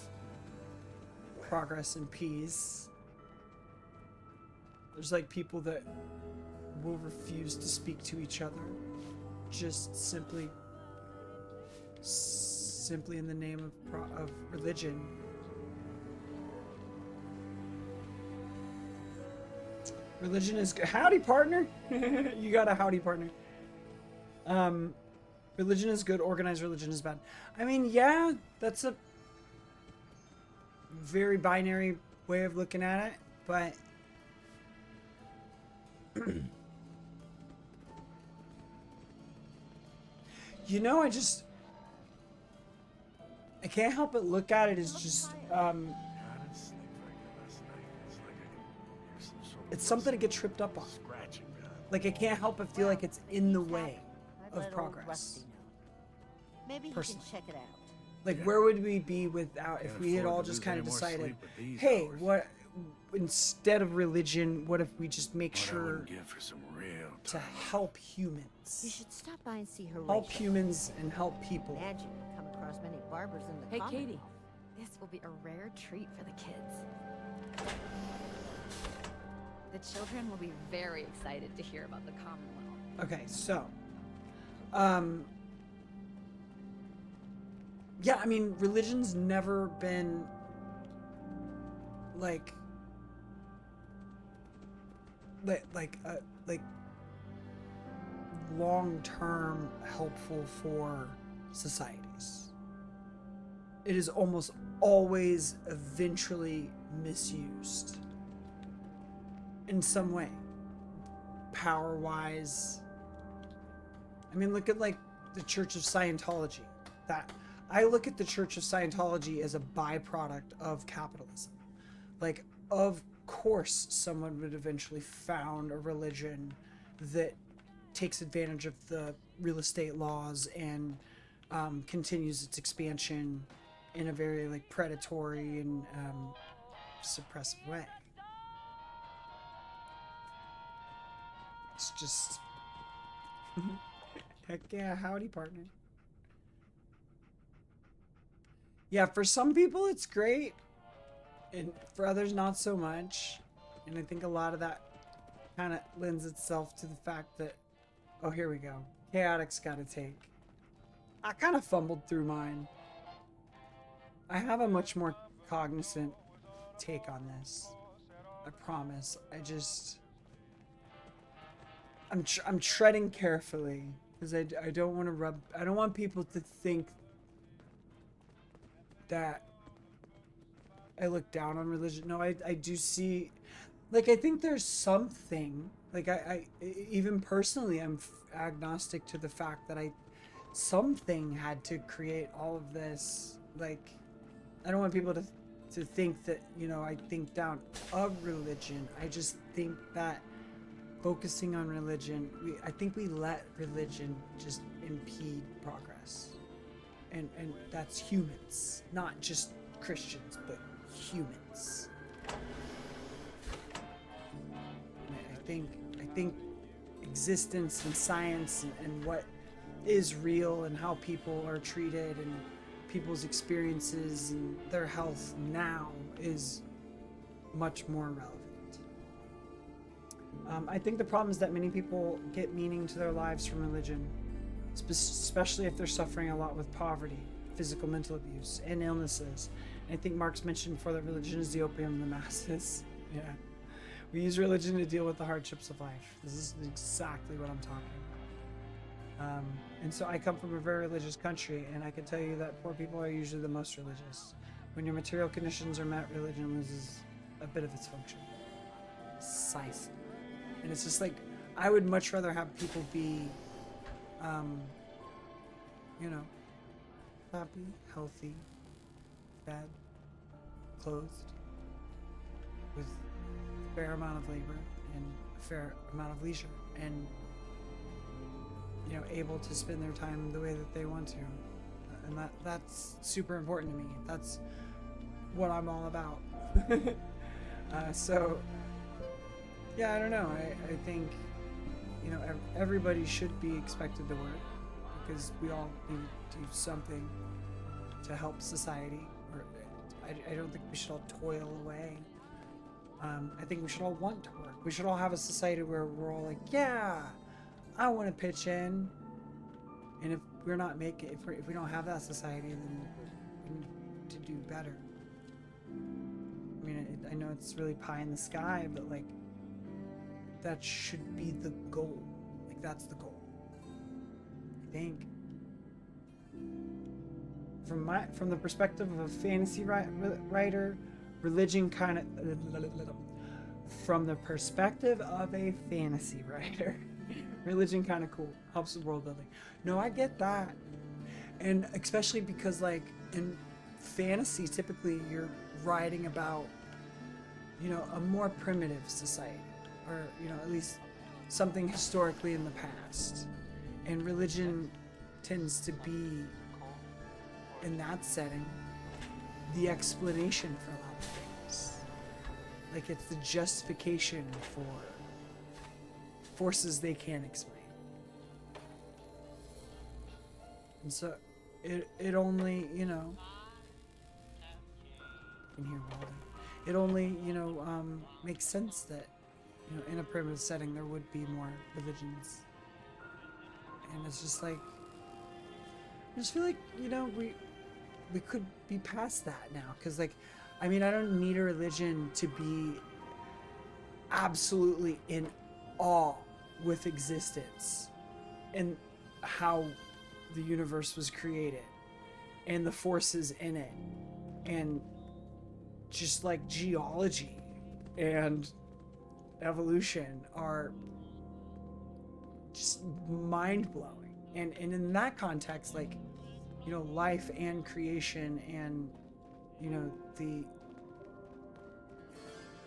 progress and peace. There's like people that will refuse to speak to each other just simply in the name of religion. Religion is good. Howdy, partner. You got a howdy, partner. Religion is good, organized religion is bad. I mean, yeah, that's a very binary way of looking at it, but you know, I can't help but look at it as just, I didn't sleep very good last night. It's like I can hear some sort of it's something to get tripped up on. scratching behind. Like, I can't help but feel like it's in the way I'd of let old progress. Rusty know. Maybe he Personally. can check it out. Like, where would we be without, if Can't we had afford all to just lose kind any of more decided, sleep at these hey, hours. what, instead of religion, what if we just make What I sure wouldn't give for some real to time. help You humans? should stop by and see Horatio. Help humans and help people. Imagine you come across many barbers in the Hey, Commonwealth. Katie. This will be a rare treat for the kids. The children will be very excited to hear about the Commonwealth. Okay, so, yeah, I mean, religion's never been like long-term helpful for societies. It is almost always eventually misused in some way, power-wise. I mean, look at like the Church of Scientology. That I look at the Church of Scientology as a byproduct of capitalism. Like, of course, someone would eventually found a religion that takes advantage of the real estate laws and continues its expansion in a very like predatory and suppressive way. It's just heck yeah, howdy partner. Yeah, for some people it's great, and for others not so much. And I think a lot of that kind of lends itself to the fact that, oh, here we go. Chaotic's got a take. I kind of fumbled through mine. I have a much more cognizant take on this. I promise. I'm treading carefully because I don't want to I don't want people to think that I look down on religion. No, I do see, like, I think there's something, like, I even personally, I'm agnostic to the fact that something had to create all of this. Like, I don't want people to think that, you know, I think down of religion. I just think that focusing on religion, I think we let religion just impede progress. And that's humans, not just Christians, but humans. And I think existence and science and what is real and how people are treated and people's experiences and their health now is much more relevant. I think the problem is that many people get meaning to their lives from religion, especially if they're suffering a lot with poverty, physical, mental abuse, and illnesses. And I think Marx mentioned before that religion is the opium of the masses. Yeah. We use religion to deal with the hardships of life. This is exactly what I'm talking about. And so I come from a very religious country, and I can tell you that poor people are usually the most religious. When your material conditions are met, religion loses a bit of its function. Precisely. And it's just like, I would much rather have people be, you know, happy, healthy, fed, clothed, with a fair amount of labor and a fair amount of leisure, and, you know, able to spend their time the way that they want to. And that's super important to me. That's what I'm all about. So, yeah, I don't know. I think, you know, everybody should be expected to work because we all need to do something to help society. Or I don't think we should all toil away. I think we should all want to work. We should all have a society where we're all like, yeah, I want to pitch in. And if we're not making, if we don't have that society, then we need to do better. I mean, I know it's really pie in the sky, but like, that should be the goal. Like, that's the goal, I think. From the perspective of a fantasy writer, religion kind of, from the perspective of a fantasy writer, Religion kind of cool. Helps with world building. No, I get that. And especially because, like, in fantasy, typically you're writing about, you know, a more primitive society. Or, you know, at least something historically in the past. And religion tends to be, in that setting, the explanation for a lot of things. Like, it's the justification for forces they can't explain. And so it only, you know, you can hear Walden. It only, you know, makes sense that, you know, in a primitive setting there would be more religions. And it's just like, I just feel like, you know, we could be past that now, because, like, I mean, I don't need a religion to be absolutely in awe with existence and how the universe was created and the forces in it, and just like geology and evolution are just mind-blowing. And in that context, like, you know, life and creation and, you know, the,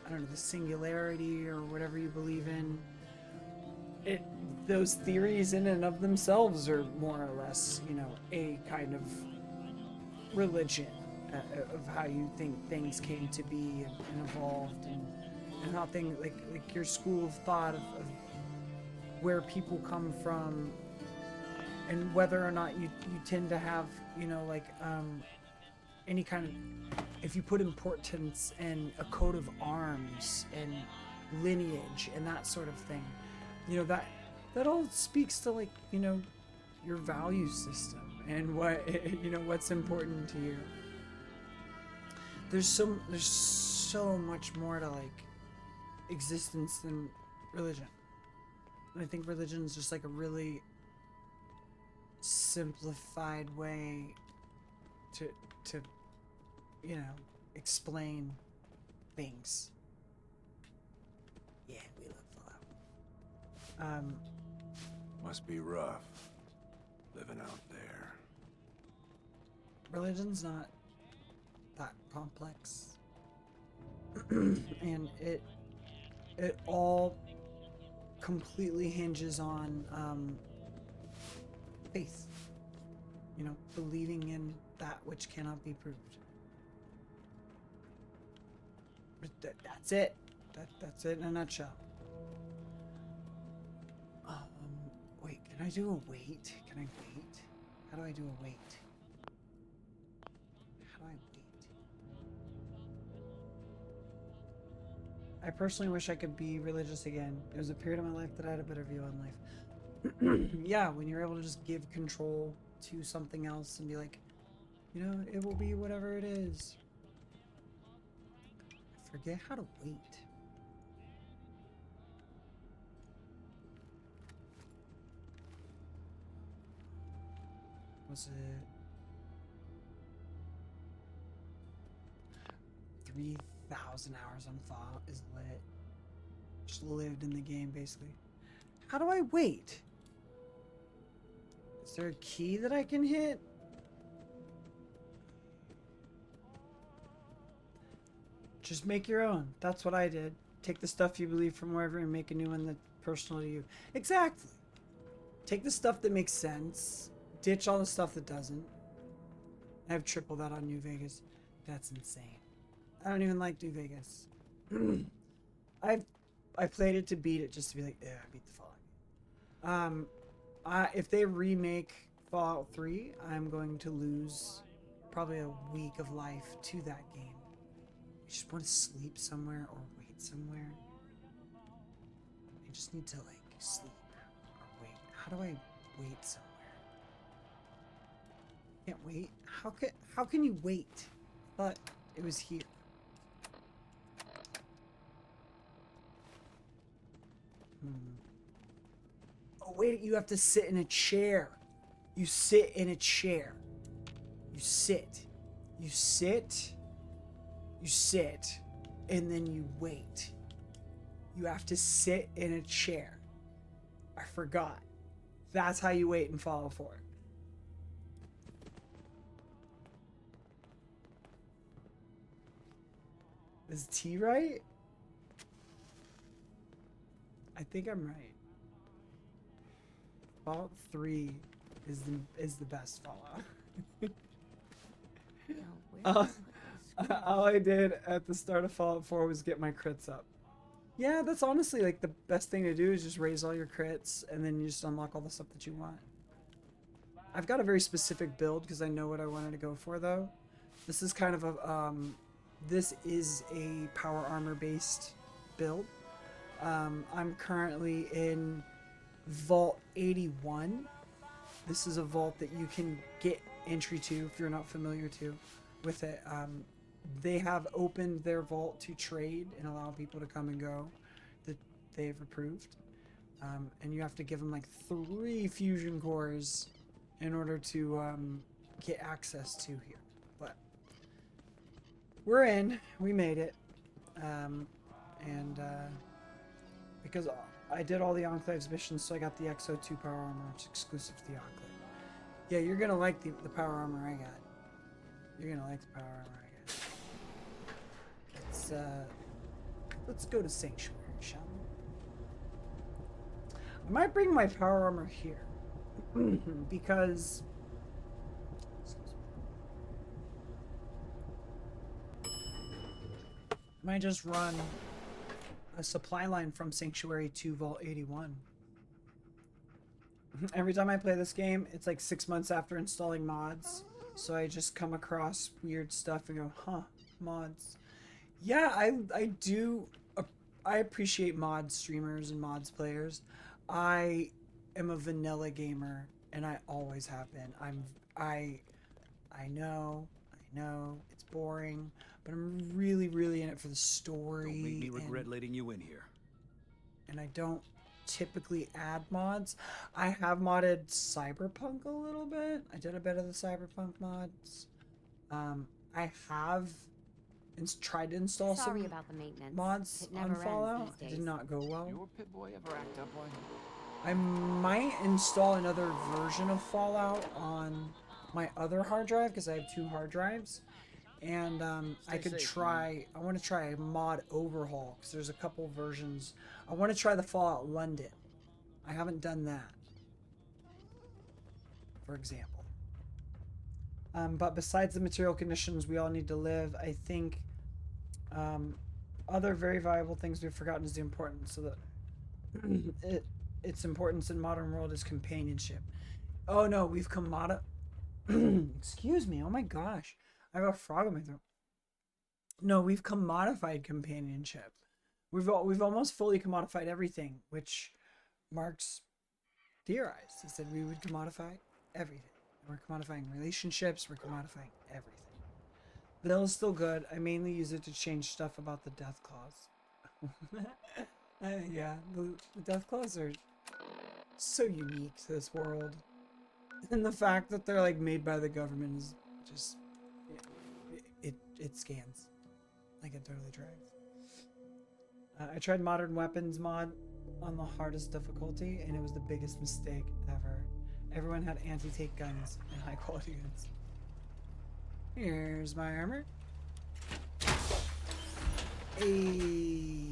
I don't know, the singularity or whatever you believe in, it, those theories in and of themselves are more or less, you know, a kind of religion of how you think things came to be and evolved, and how things, like your school of thought of where people come from, and whether or not you tend to have, you know, like, any kind of, if you put importance in a coat of arms and lineage and that sort of thing, you know, that all speaks to, like, you know, your value system and what, you know, what's important to you. There's so much more to, like, existence than religion. And I think religion is just like a really simplified way to you know, explain things. Yeah, we love Fallout. Must be rough living out there. Religion's not that complex. And it all completely hinges on faith. You know, believing in that which cannot be proved. That's it. That's it in a nutshell. Wait, can I do a wait? Can I wait? How do I do a wait? How do I wait? I personally wish I could be religious again. It was a period of my life that I had a better view on life. Yeah, when you're able to just give control to something else and be like, you know, it will be whatever it is. I forget how to wait. Was it 3,000 hours on Fallout is lit. Just lived in the game, basically. How do I wait? Is there a key that I can hit? Just make your own. That's what I did. Take the stuff you believe from wherever and make a new one that's personal to you. Exactly. Take the stuff that makes sense. Ditch all the stuff that doesn't. I have triple that on New Vegas. That's insane. I don't even like New Vegas. I played it to beat it, just to be like, yeah, I beat the Fallout. If they remake Fallout 3, I'm going to lose probably a week of life to that game. I just want to sleep somewhere or wait somewhere. I just need to, like, sleep or wait. How do I wait somewhere? Can't wait. How can you wait? I thought it was here. Oh wait, you have to sit in a chair. You sit in a chair. You sit. You sit. You sit. And then you wait. You have to sit in a chair. I forgot. That's how you wait in Fallout 4. Is T right? I think I'm right. Fallout 3 is the best Fallout. Now, where Uh, did I put this all I did at the start of Fallout 4 was get my crits up. Yeah, that's honestly like the best thing to do is just raise all your crits and then you just unlock all the stuff that you want. I've got a very specific build because I know what I wanted to go for though. This is kind of a this is a power armor based build. I'm currently in Vault 81. This is a vault that you can get entry to if you're not familiar with it. They have opened their vault to trade and allow people to come and go that they've approved. And you have to give them like 3 fusion cores in order to get access to here. But we're in. We made it. Because I did all the Enclave's missions, so I got the XO2 power armor, which is exclusive to the Enclave. Yeah, you're gonna like the power armor I got. You're gonna like the power armor I got. Let's go to Sanctuary, shall we? I might bring my power armor here. Because I might just run a supply line from Sanctuary to Vault 81. Every time I play this game, it's like 6 months after installing mods. So I just come across weird stuff and go, huh, mods. Yeah, I do. I appreciate mod streamers and mods players. I am a vanilla gamer, and I always have been. I know, it's boring, but I'm really, really in it for the story. Don't make me regret letting you in here. And I don't typically add mods. I have modded Cyberpunk a little bit. I did a bit of the Cyberpunk mods. I have tried to install Sorry some about the maintenance. mods It never on ends Fallout. these It did days. not go well. Your pit boy ever act up like? I might install another version of Fallout on my other hard drive because I have 2 hard drives. And I could try, I want to try a mod overhaul because there's a couple versions. I want to try the Fallout London. I haven't done that, for example. But besides the material conditions we all need to live, I think other very valuable things we've forgotten is the importance of its importance in modern world is companionship. Oh no, we've excuse me, oh my gosh. I have a frog in my throat. No, we've commodified companionship. We've almost fully commodified everything, which Marx theorized. He said we would commodify everything. We're commodifying relationships. We're commodifying everything. Vanilla is still good. I mainly use it to change stuff about the death clause. Yeah, the death clause are so unique to this world, and the fact that they're like made by the government is just it scans. Like it totally tracks. I tried modern weapons mod on the hardest difficulty, and it was the biggest mistake ever. Everyone had anti-tank guns and high quality guns. Here's my armor. Hey.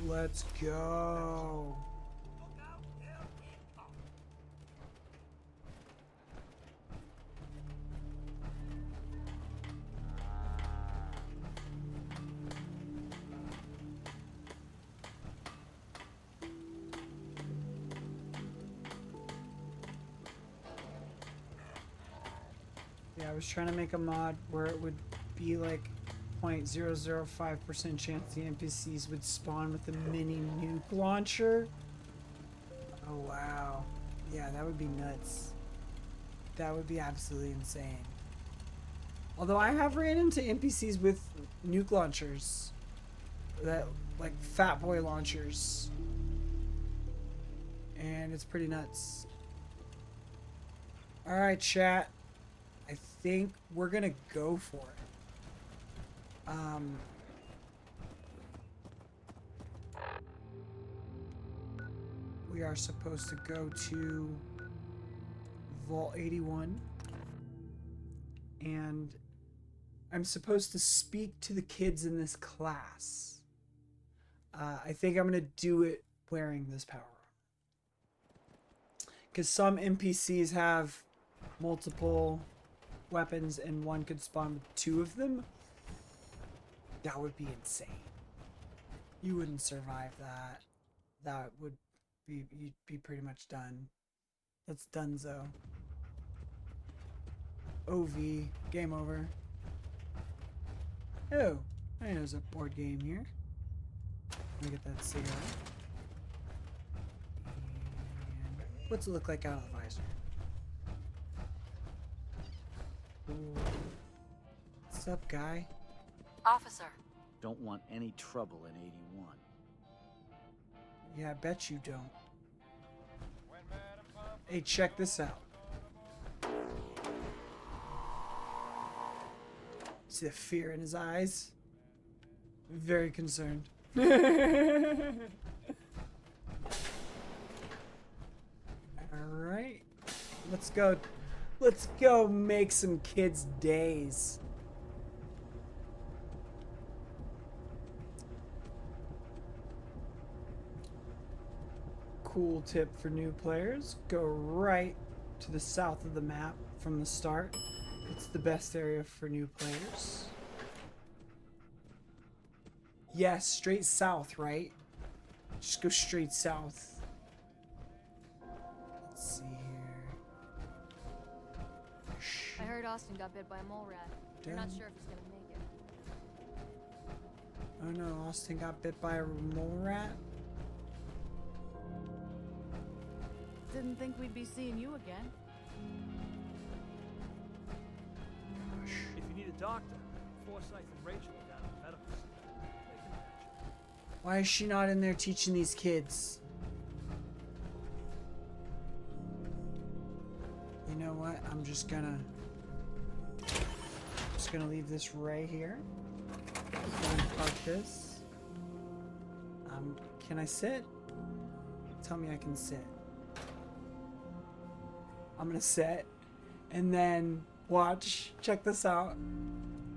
Let's go. Yeah, I was trying to make a mod where it would be like 0.005% chance the NPCs would spawn with a mini nuke launcher. Oh wow. Yeah, that would be nuts. That would be absolutely insane. Although I have ran into NPCs with nuke launchers. That, like, fat boy launchers. And it's pretty nuts. Alright, chat. I think we're gonna go for it. we are supposed to go to Vault 81. And I'm supposed to speak to the kids in this class. I think I'm going to do it wearing this power armor. Because some NPCs have multiple weapons and one could spawn with 2 of them. That would be insane. You wouldn't survive that. That would be, you'd be pretty much done. That's donezo. OV, game over. Oh, I know there's a board game here. Let me get that cigarette. And what's it look like out of the visor? Ooh. What's up, guy? Officer. Don't want any trouble in 81. Yeah, I bet you don't. Hey, check this out. See the fear in his eyes? Very concerned. Alright. Let's go. Let's go make some kids' days. Cool tip for new players. Go right to the south of the map from the start. It's the best area for new players. Yes, straight south, right? Just go straight south. Let's see here. I heard Austin got bit by a mole rat. We're not sure if he's gonna make it. Oh no, Austin got bit by a mole rat? Didn't think we'd be seeing you again. Gosh. If you need a doctor, Forsyth and Rachel are down at the medical center. They can match you. Why is she not in there teaching these kids? You know what? I'm just gonna leave this right here. I'm gonna park this. Can I sit? Tell me I can sit. I'm gonna sit and then watch. Check this out.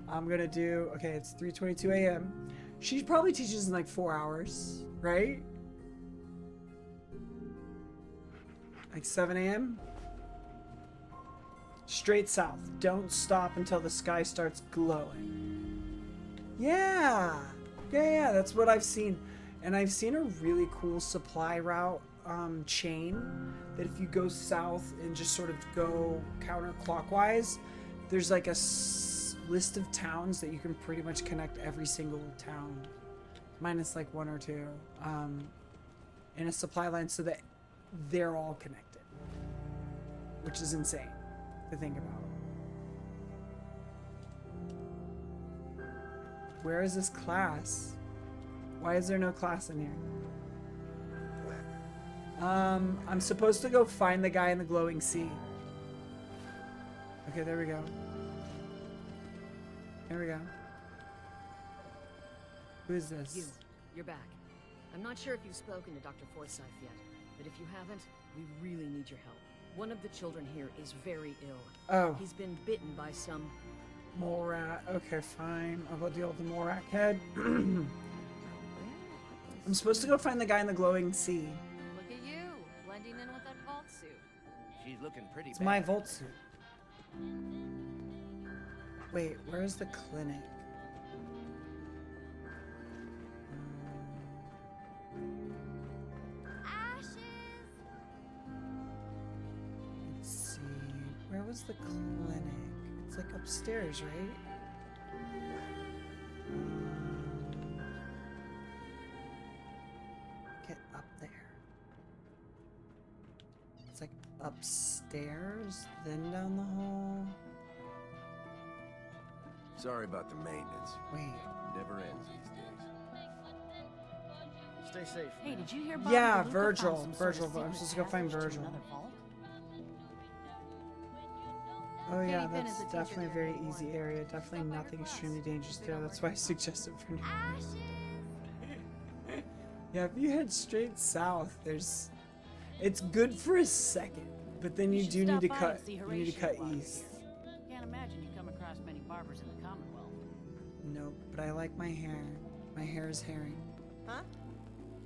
I'm gonna do, okay, it's 3:22 a.m. She probably teaches in like 4 hours, right? Like 7 a.m. Straight south. Don't stop until the sky starts glowing. Yeah. Yeah, that's what I've seen. And I've seen a really cool supply route chain that if you go south and just sort of go counterclockwise, there's like a list of towns that you can pretty much connect every single town, minus like 1 or 2, in a supply line so that they're all connected, which is insane to think about. Where is this class? Why is there no class in here? I'm supposed to go find the guy in the glowing sea. Okay, there we go. There we go. Who is this? You're back. I'm not sure if you've spoken to Dr. Forsyth yet, but if you haven't, we really need your help. One of the children here is very ill. Oh. He's been bitten by some... Mole rat. Okay, fine. I'll go deal with the mole rat head. I'm supposed to go find the guy in the glowing sea. Look at you, blending in with that vault suit. She's looking pretty It's bad. my vault suit. Wait, where's the clinic? Ashes! Let's see. Where was the clinic? It's like upstairs, right? Get up there. It's like upstairs, then down the hall. Sorry about the maintenance. Wait. Never ends these days. Stay safe. Hey, did you hear Bob? Yeah, that Luca Virgil. found some sort of Virgil, I'm secret supposed to go find passage to Virgil. another vault? Oh yeah, Katie Finn that's is the teacher definitely a there very anymore. easy area. Definitely my nothing request. extremely dangerous We there. don't That's work why I suggested for now. Ashes! Yeah, if you head straight south, there's It's good for a second, but then you should do need stop to by cut. and see You need to Horatio cut while you're east. here. Can't imagine you come across many barbers in the Commonwealth. Nope, but I like my hair. My hair is hairy. Huh?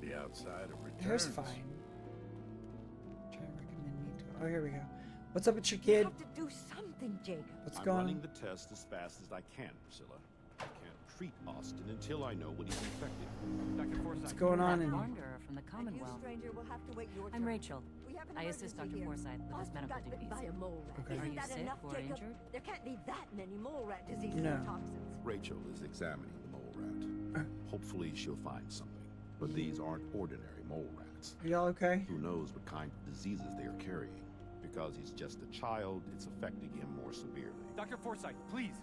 The outsider returns. Hair's fine. Try to recommend me to. Oh, here we go. What's up with your You kid? have to do something, Jacob. What's I'm going running on? the test as fast as I can, Priscilla. I can't treat Austin until I know what he's infected. Dr. Forsythe. What's going on in here? Wanderer from the And you, Commonwealth. stranger, will have to wait your I'm turn. Rachel. We have an I assist emergency Dr. here. Forsythe with his Austin medical got bitten duties. by a mole rat. Okay. Are Isn't you that sick enough, or Jacob? injured? There can't be that many mole rat diseases No. or toxins. Rachel is examining the mole rat. Hopefully she'll find something. But these aren't ordinary mole rats. Are y'all okay? Who knows what kind of diseases they are carrying. Because he's just a child, it's affecting him more severely. Dr. Forsythe, please.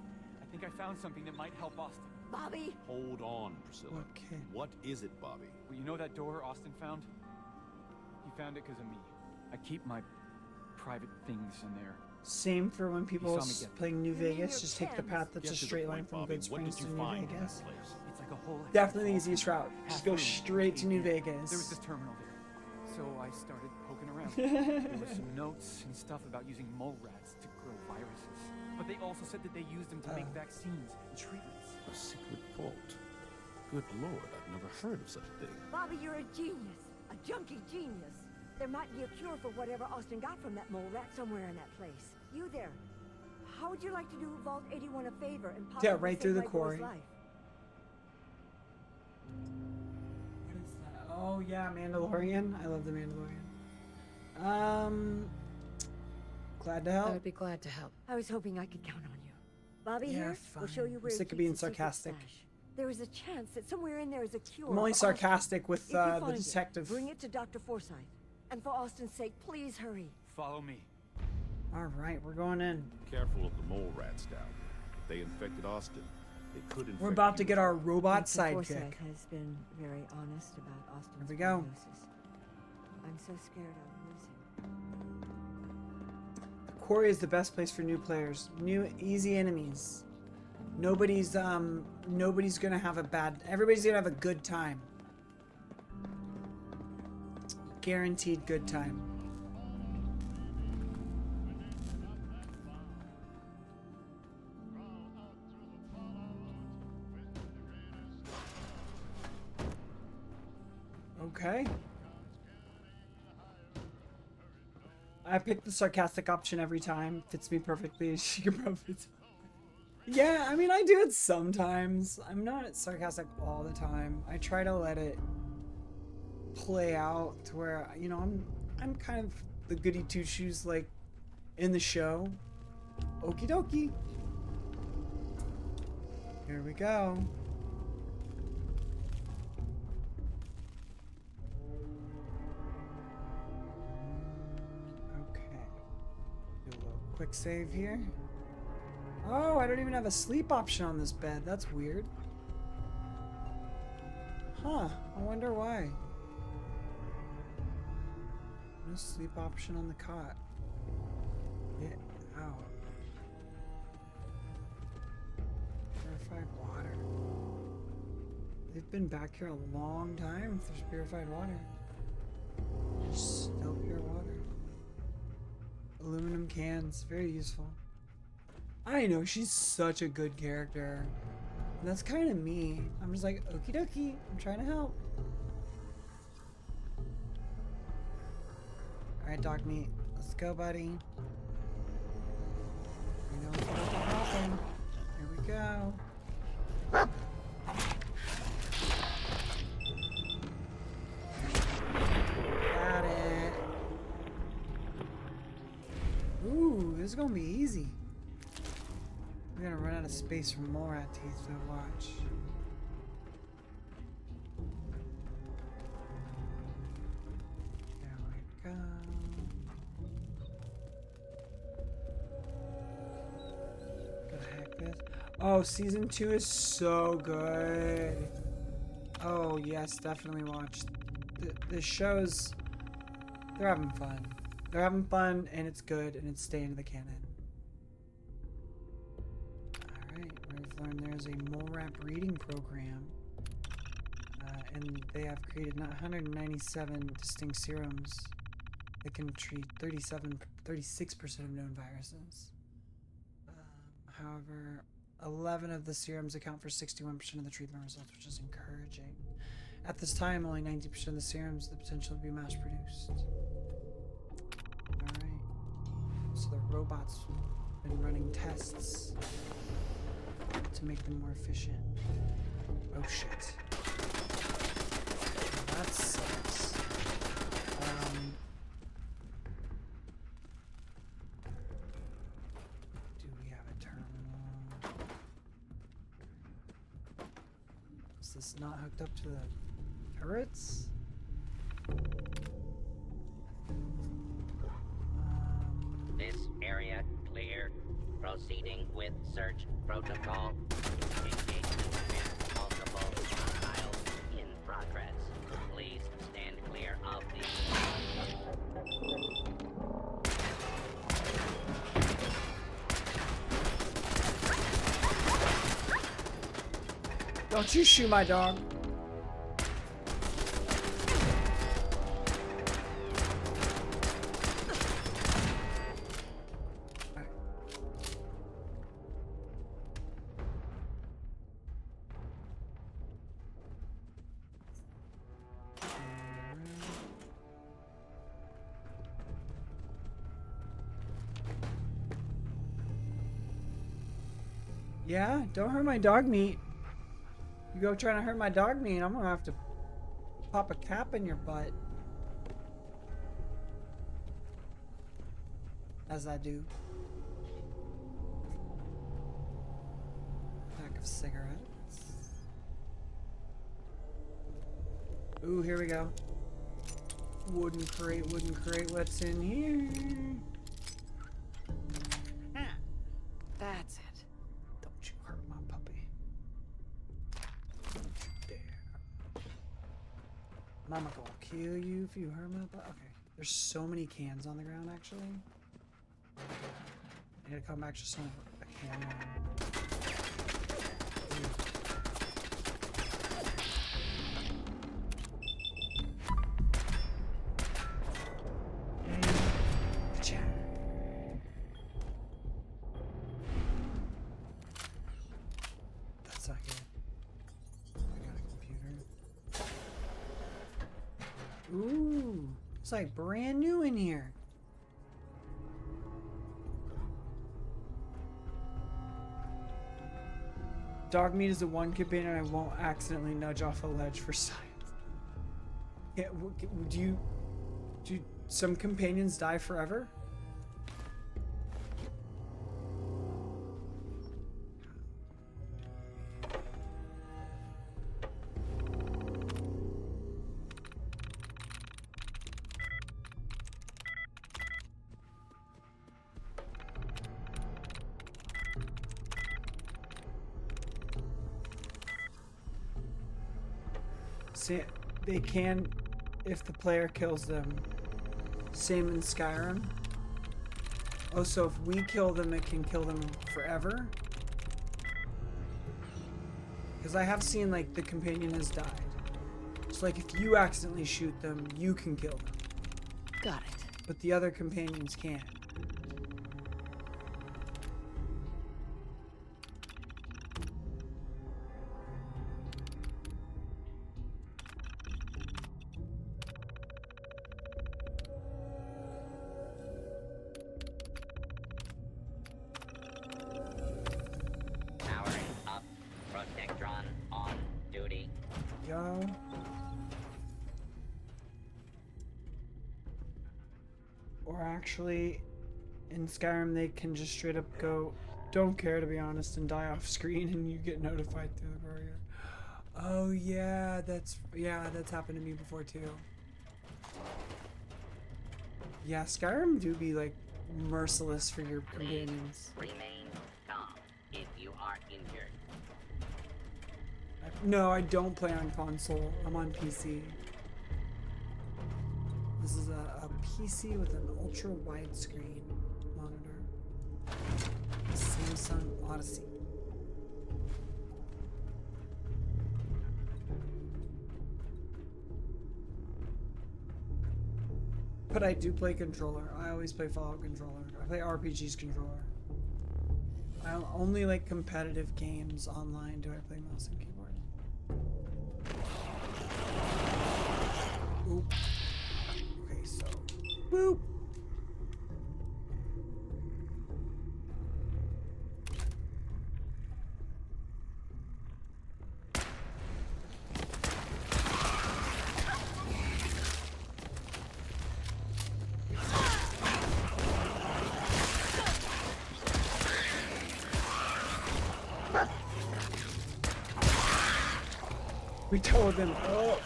I think I found something that might help Austin. Bobby! Hold on, Priscilla. What kid? What is it, Bobby? Well, you know that door Austin found? He found it because of me. I keep my private things in there. Same for when people saw me get- playing New You mean Vegas. your Just take the Kems? path that's Get a to the straight line point, from Bobby. Good What Springs did to you New find in Vegas. that place? It's like a whole... Definitely the easiest route. Just Half go room, straight to New caved in. There was Vegas. this terminal there. So I started poking around. There were some notes and stuff about using mole rats to grow viruses. But they also said that they used them to make vaccines and treatments. A secret vault. Good Lord, I've never heard of such a thing. Bobby, you're a genius. A junkie genius. There might be a cure for whatever Austin got from that mole rat somewhere in that place. You there. How would you like to do Vault 81 a favor and possibly Yeah, right through save the my boy's quarry. life? What is that? Oh yeah, Mandalorian. I love the Mandalorian. Glad to I help. would be glad to help. I was hoping I could count on you. Bobby Yeah, here will show fine. you I'm where he sick of keeps being his secret sarcastic. stash. There is a chance that somewhere in there is a cure. I'm only for Austin. sarcastic with If you the find it, detective. bring it to Dr. Forsythe. And for Austin's sake, please hurry. Follow me. All right, we're going in. Careful of the mole rats down there. If they infected Austin, they could infect We're about to you get as our well. robot Dr. Forsythe sidekick. has been very honest about Austin's Here we go. prognosis. I'm so scared I'll lose him. The quarry is the best place for new players. New easy enemies. Nobody's gonna have a bad. Everybody's gonna have a good time. Guaranteed good time. Okay. I pick the sarcastic option every time. Fits me perfectly. She can probably. Yeah, I mean, I do it sometimes. I'm not sarcastic all the time. I try to let it play out to where, you know, I'm kind of the goody two shoes, like in the show. Okie dokie. Here we go. Okay. Do a little quick save here. Oh, I don't even have a sleep option on this bed. That's weird. Huh. I wonder why. No sleep option on the cot. Get out. Purified water. They've been back here a long time if there's purified water. There's still pure water. Aluminum cans. Very useful. I know, she's such a good character. And that's kind of me. I'm just like, okie dokie, I'm trying to help. Alright, dog meat. Let's go, buddy. You know what's about to happen. Here we go. Got it. Ooh, this is gonna be easy. We're gonna run out of space for more rat teeth, so watch. There we go. Gotta hack this. Oh, season 2 is so good. Oh yes, definitely watch. The show's, they're having fun. They're having fun, and it's good, and it's staying in the canon. Alright, we've learned there's a mole rat breeding program. And they have created 197 distinct serums. that can treat 36% of known viruses. However, 11 of the serums account for 61% of the treatment results, which is encouraging. At this time, only 90% of the serums have the potential to be mass produced. Alright. So the robots have been running tests to make them more efficient. Oh shit. That sucks. Do we have a terminal? Is this not hooked up to the turrets? This area clear. Proceeding with search protocol. Engagement with multiple trials in progress. Please stand clear of the... Don't you shoot my dog. Yeah, don't hurt my dog meat. You go trying to hurt my dog meat, I'm gonna have to pop a cap in your butt. As I do. Pack of cigarettes. Ooh, here we go. Wooden crate, what's in here? That's it. Don't you hurt my puppy. Don't you dare. Mama gonna kill you if you hurt my puppy. Okay, there's so many cans on the ground actually. I need to come back to some a can. That's not good. I got a computer. Ooh, it's like brand new in here. Dog meat is the one companion I won't accidentally nudge off a ledge for science. Yeah, do some companions die forever? See, they can if the player kills them. Same in Skyrim. Oh, so if we kill them, it can kill them forever? Because I have seen, like, the companion has died. So, like, if you accidentally shoot them, you can kill them. Got it. But the other companions can't. Powering up. Protectron on duty. Go. Or actually, in Skyrim, they can just straight up go, don't care to be honest, and die off screen, and you get notified through the courier. Oh yeah, that's happened to me before too. Yeah, Skyrim do be like merciless for your companions. Remain calm if you are injured. No, I don't play on console. I'm on PC. This is a PC with an ultra widescreen monitor. Samsung Odyssey. But I do play controller. I always play Fallout controller. I play RPGs controller. I only like competitive games online do I play mouse and keyboard. Oop. Okay, so boop. We told them, oh,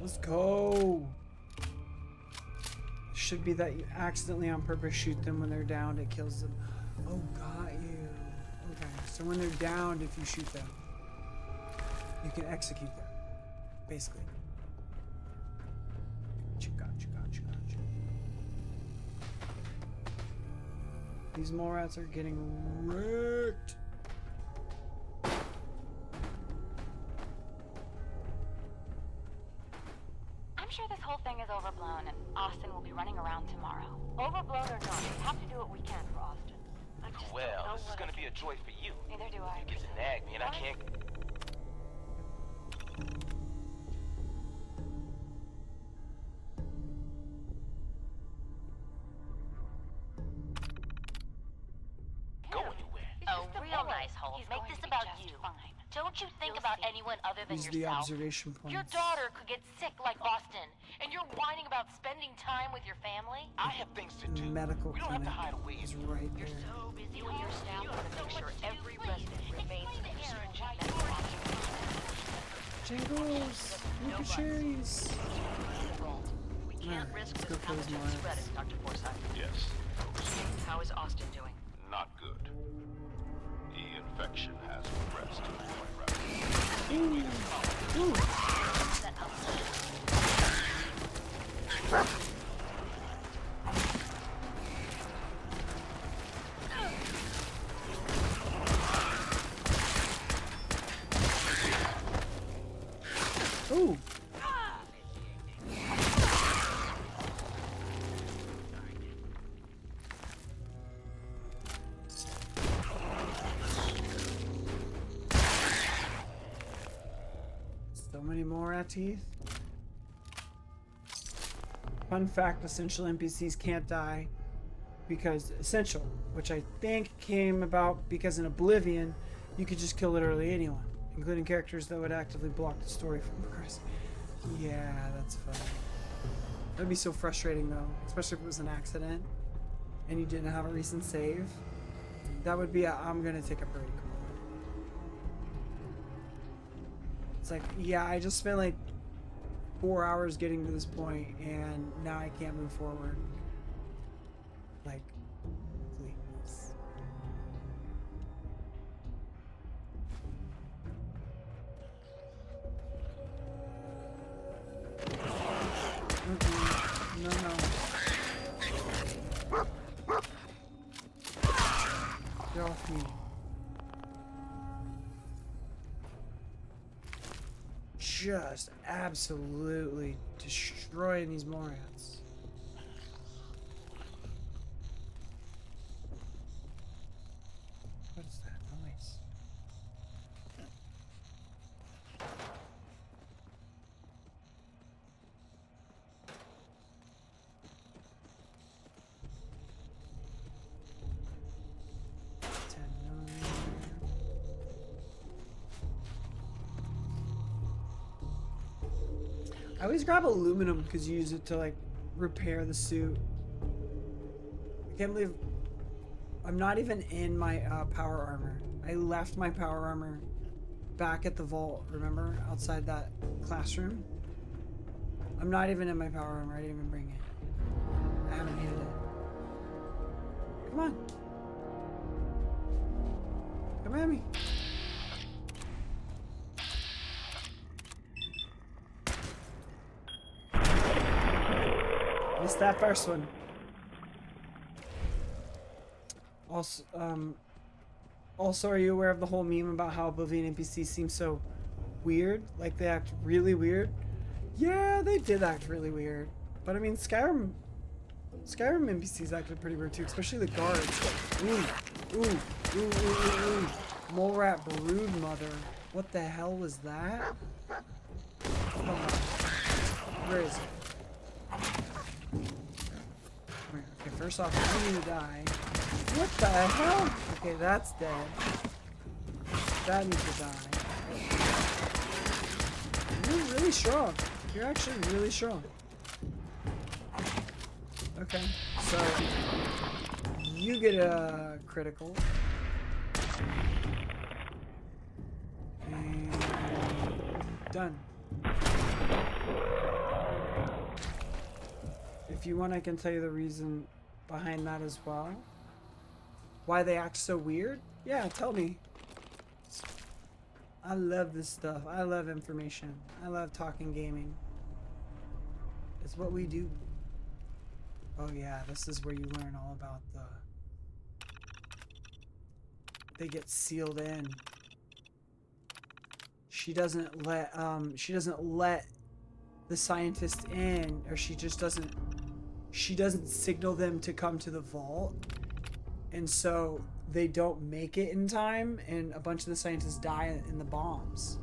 let's go. Should be that you accidentally on purpose shoot them when they're downed, it kills them. Oh, got you. Okay, so when they're downed, if you shoot them, you can execute them, basically. Gotcha. These mole rats are getting wrecked. I'm sure this whole thing is overblown and Austin will be running around tomorrow. Overblown or not, we have to do what we can for Austin. Well, this is gonna be a joy for you. Neither do I. You get to nag me and I can't... Go anywhere. Oh, real nice, Holt. Make this about you. Fine. Don't you think about anyone other than These are the yourself? observation points. Your daughter could get sick like Austin, and you're whining about spending time with your family? I have things to do. Medical We don't have to clinic hide away. is right there. So busy you and your staff want to make sure every resident remains in their stringent medical Jingles, look at cherries. We can't risk let's this go for those pathogen more. spreading, Dr. Forsyth. Yes, How is Austin doing? not good. The infection has progressed. Ooh. Ooh. So many more rat teeth. Fun fact, essential NPCs can't die because essential, which I think came about because in Oblivion, you could just kill literally anyone, including characters that would actively block the story from progressing. Yeah, that's funny. That'd be so frustrating though, especially if it was an accident and you didn't have a recent save. That would be a, I'm gonna take a break moment. It's like, yeah, I just spent like 4 hours getting to this point and now I can't move forward. Like, please. No. Get off me. Just absolutely destroying these morons. What is that noise? I always grab aluminum because you use it to like repair the suit. I can't believe I'm not even in my power armor. I left my power armor back at the vault, remember? Outside that classroom. I'm not even in my power armor. I didn't even bring it. I haven't needed it. Come on. Come at me. Missed that first one. Also, are you aware of the whole meme about how Oblivion NPCs seem so weird? Like they act really weird? Yeah, they did act really weird. But I mean, Skyrim NPC is actually pretty weird too, especially the guards. Ooh. Mole rat brood mother. What the hell was that? Hold on. Where is it? Okay, first off, you need to die. What the hell? Okay, that's dead. That needs to die. You're really strong. You're actually really strong. Okay, so you get a critical. And done. If you want, I can tell you the reason behind that as well. Why they act so weird? Yeah, tell me. I love this stuff. I love information. I love talking gaming. It's what we do. Oh yeah, this is where you learn all about the... They get sealed in. She doesn't let the scientist in, or she doesn't signal them to come to the vault. And so they don't make it in time, and a bunch of the scientists die in the bombs.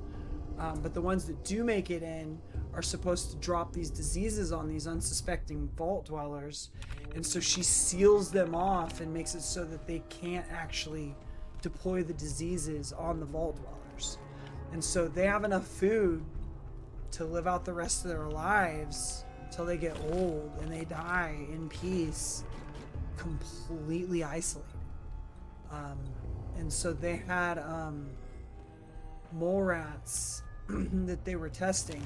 But the ones that do make it in are supposed to drop these diseases on these unsuspecting vault dwellers. And so she seals them off and makes it so that they can't actually deploy the diseases on the vault dwellers. And so they have enough food to live out the rest of their lives until they get old and they die in peace, completely isolated. And so they had mole rats that they were testing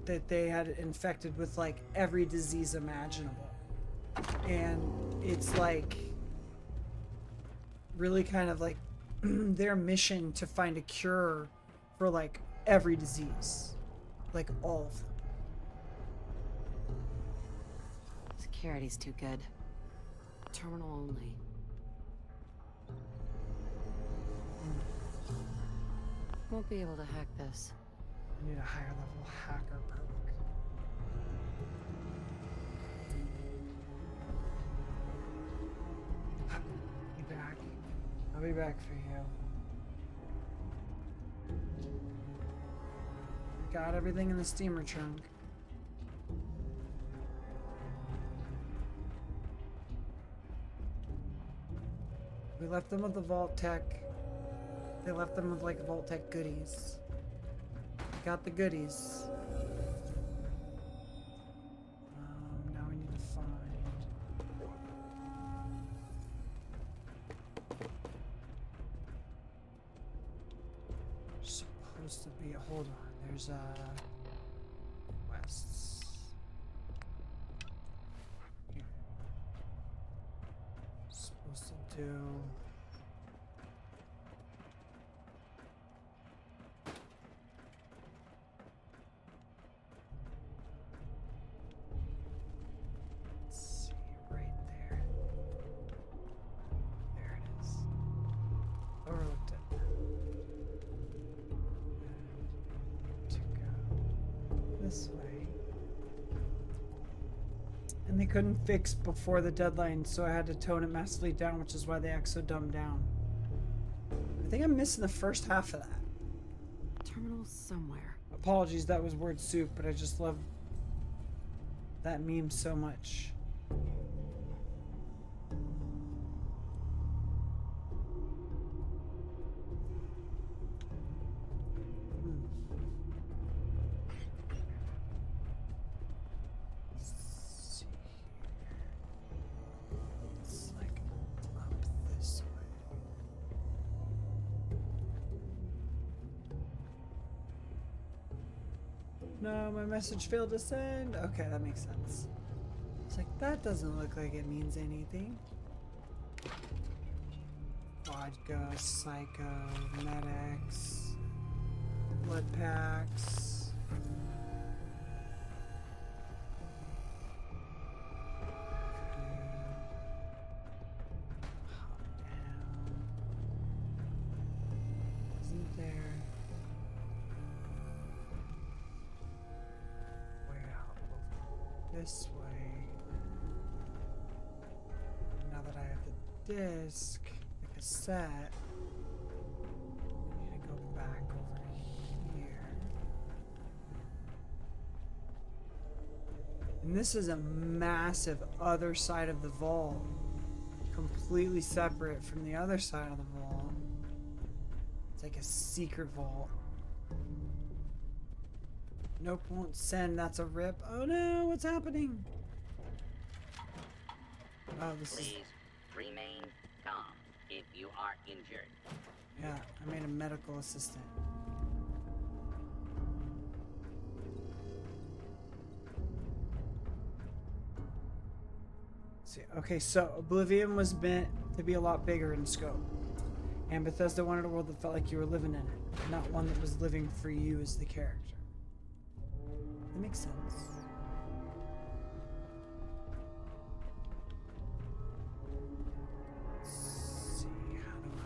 that they had infected with like every disease imaginable. And it's like really kind of like their mission to find a cure for like every disease, like all of them. Security's too good. Terminal only. Won't be able to hack this. I need a higher level hacker perk. Be back. I'll be back for you. Got everything in the steamer trunk. We left them with the Vault Tech. They left them with like Vault Tech goodies. Got the goodies. Now we need to find... Supposed to be... Hold on. There's quests. Here. Supposed to do... couldn't fix before the deadline, so I had to tone it massively down, which is why they act so dumbed down. I think I'm missing the first half of that. Terminal somewhere. Apologies, that was word soup, but I just love that meme so much. No, my message failed to send. Okay, that makes sense. It's like, that doesn't look like it means anything. Vodka, Psycho, Med-X, blood packs. Hot down. Isn't there? this way. Now that I have the disc, the cassette, I need to go back over here. And this is a massive other side of the vault. Completely separate from the other side of the vault. It's like a secret vault. Nope, won't send. That's a rip. Oh no, what's happening? Oh, this is... Please remain calm if you are injured. Yeah, I made a medical assistant. See, okay, so Oblivion was meant to be a lot bigger in scope. And Bethesda wanted a world that felt like you were living in it, not one that was living for you as the character. That makes sense. Let's see, how do I...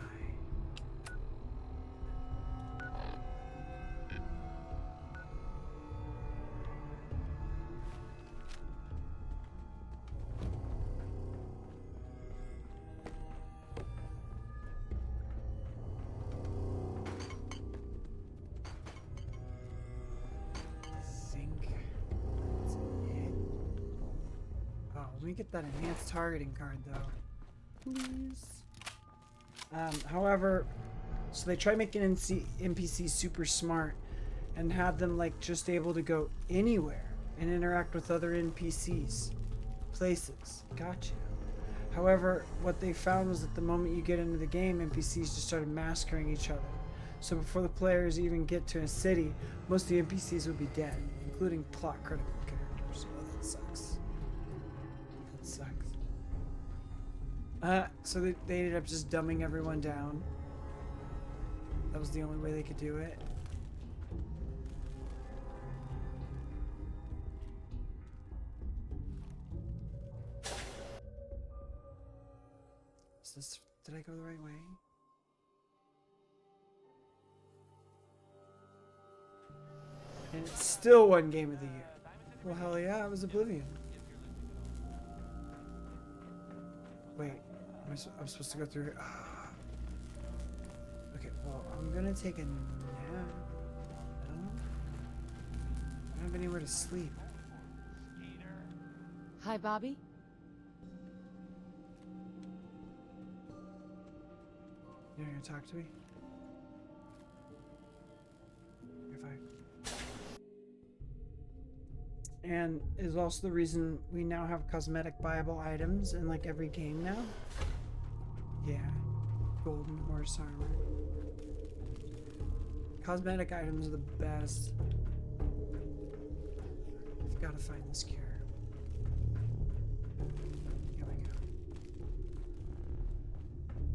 Let me get that enhanced targeting card though, please. However, so they try making NPCs super smart and have them like just able to go anywhere and interact with other NPCs, places. Gotcha. However, what they found was that the moment you get into the game, NPCs just started massacring each other. So before the players even get to a city, most of the NPCs would be dead, including plot critical characters. Oh, that sucks. So they ended up just dumbing everyone down. That was the only way they could do it. Is this, did I go the right way? And it's still one game of the year. Well, hell yeah, it was Oblivion. Wait, I'm supposed to go through here. Okay, well, I'm gonna take a nap. No? I don't have anywhere to sleep. Hi, Bobby. You're gonna talk to me? You're fine. And is also the reason we now have cosmetic buyable items in like every game now. Yeah. Golden horse armor. Cosmetic items are the best. I've got to find this cure. Here we go.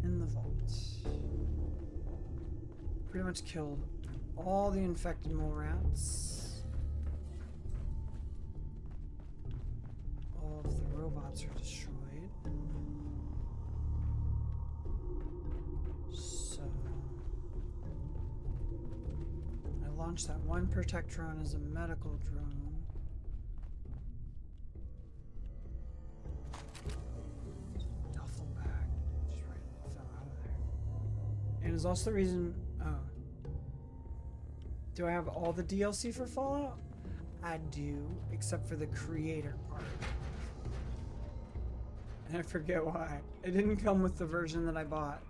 In the vault. Pretty much killed all the infected mole rats. All of the robots are destroyed. So I launched that one protect drone as a medical drone. Duffel bag. Just right fell out of there. And it's also the reason do I have all the DLC for Fallout? I do, except for the creator part. And I forget why. It didn't come with the version that I bought.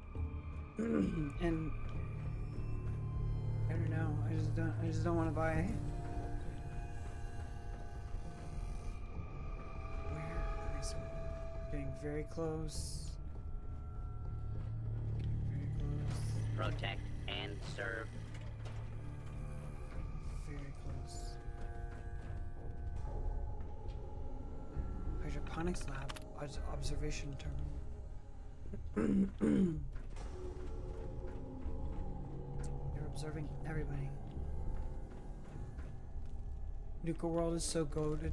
And I don't know. I just don't want to buy it. Where? Okay, so getting very close. Very close. Protect and serve. Very close. Hydroponics lab. Observation terminal. You're observing everybody. Nuka World is so goated.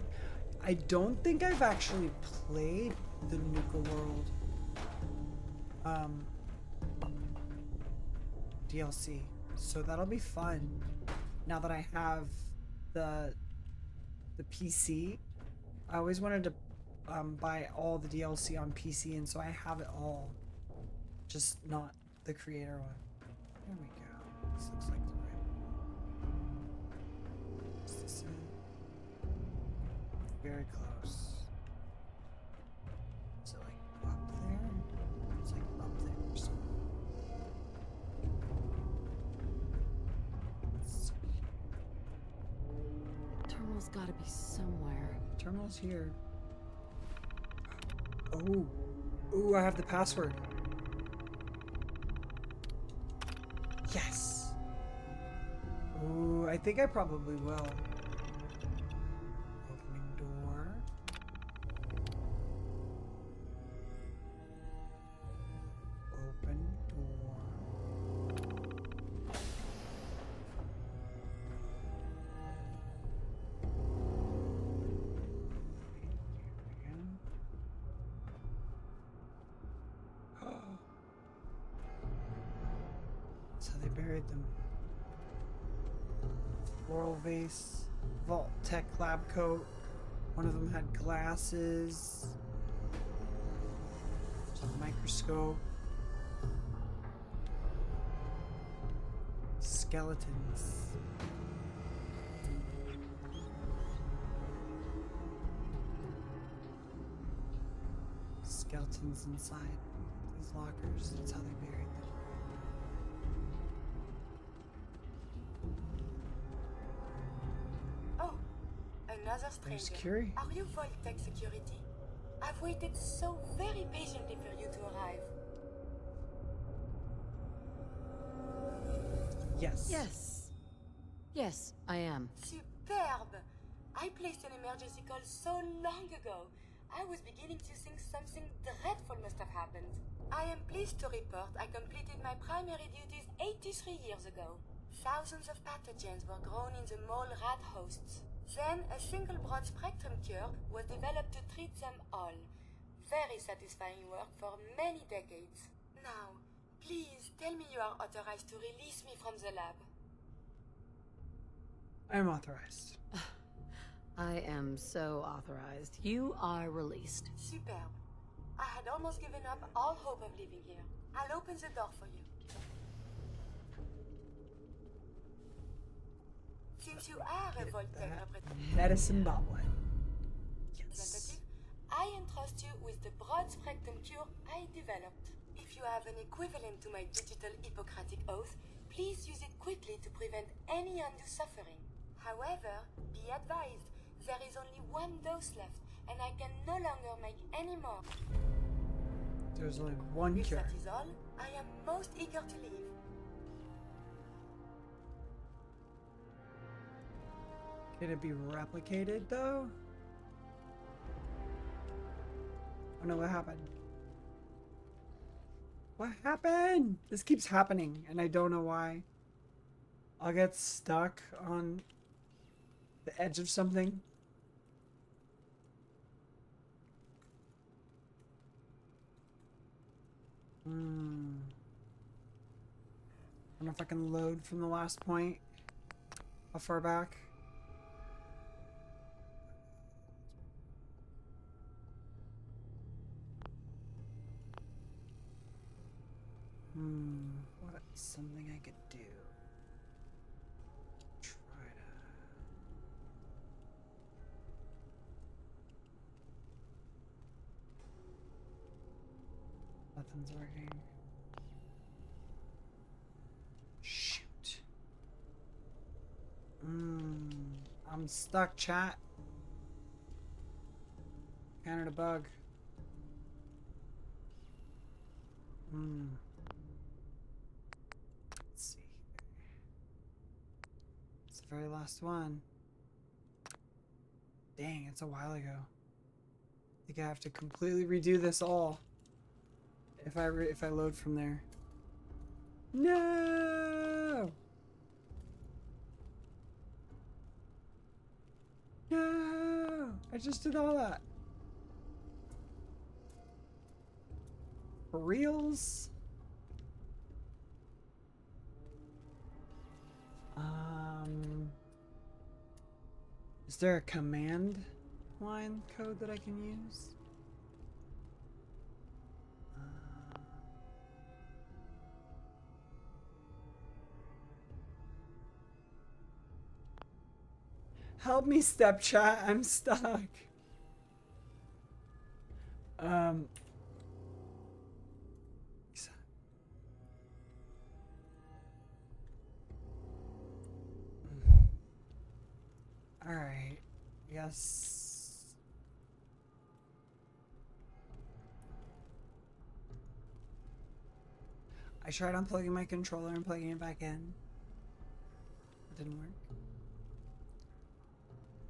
I don't think I've actually played the Nuka World DLC, so that'll be fun. Now that I have the PC, I always wanted to buy all the DLC on PC, and so I have it all. Just not the creator one. There we go. This looks like the right one. Is this it? Very close. Is it like up there? It's like up there or something. Let's see. Terminal's gotta be somewhere. Terminal's here. Oh. Ooh, I have the password. Yes. Ooh, I think I probably will. Opening door. Open door. That's how they buried them. Floral vase, Vault Tech lab coat. One of them had glasses. There's a microscope. Skeletons. Skeletons inside these lockers. That's how they buried them. Oh, another There's stranger. Curie. Are you Vault Tech Security? I've waited so very patiently for you to arrive. Yes. Yes. Yes, I am. Superb! I placed an emergency call so long ago. I was beginning to think something dreadful must have happened. I am pleased to report I completed my primary duties 83 years ago. Thousands of pathogens were grown in the mole rat hosts. Then a single broad spectrum cure was developed to treat them all. Very satisfying work for many decades. Now, please tell me you are authorized to release me from the lab. I'm authorized. I am so authorized. You are released. Superb. I had almost given up all hope of leaving here. I'll open the door for you. Since you are a Vault Tech Medicine bottle. representative, I entrust you with the broad spectrum cure I developed. If you have an equivalent to my digital Hippocratic oath, please use it quickly to prevent any undue suffering. However, be advised, there is only one dose left, and I can no longer make any more. There's only one If cure. that is all, I am most eager to leave. Can it be replicated though? Oh no, what happened? What happened? This keeps happening and I don't know why. I'll get stuck on the edge of something. I don't know if I can load from the last point. How far back? What's something I could do? Try to... Nothing's working. Shoot. I'm stuck, chat. Encountered a bug. Let's see. It's the very last one. Dang, it's a while ago. I think I have to completely redo this all. If I load from there. No! No! I just did all that. For reals? Is there a command line code that I can use? Help me, step chat. I'm stuck. All right. Yes. I tried unplugging my controller and plugging it back in. It didn't work.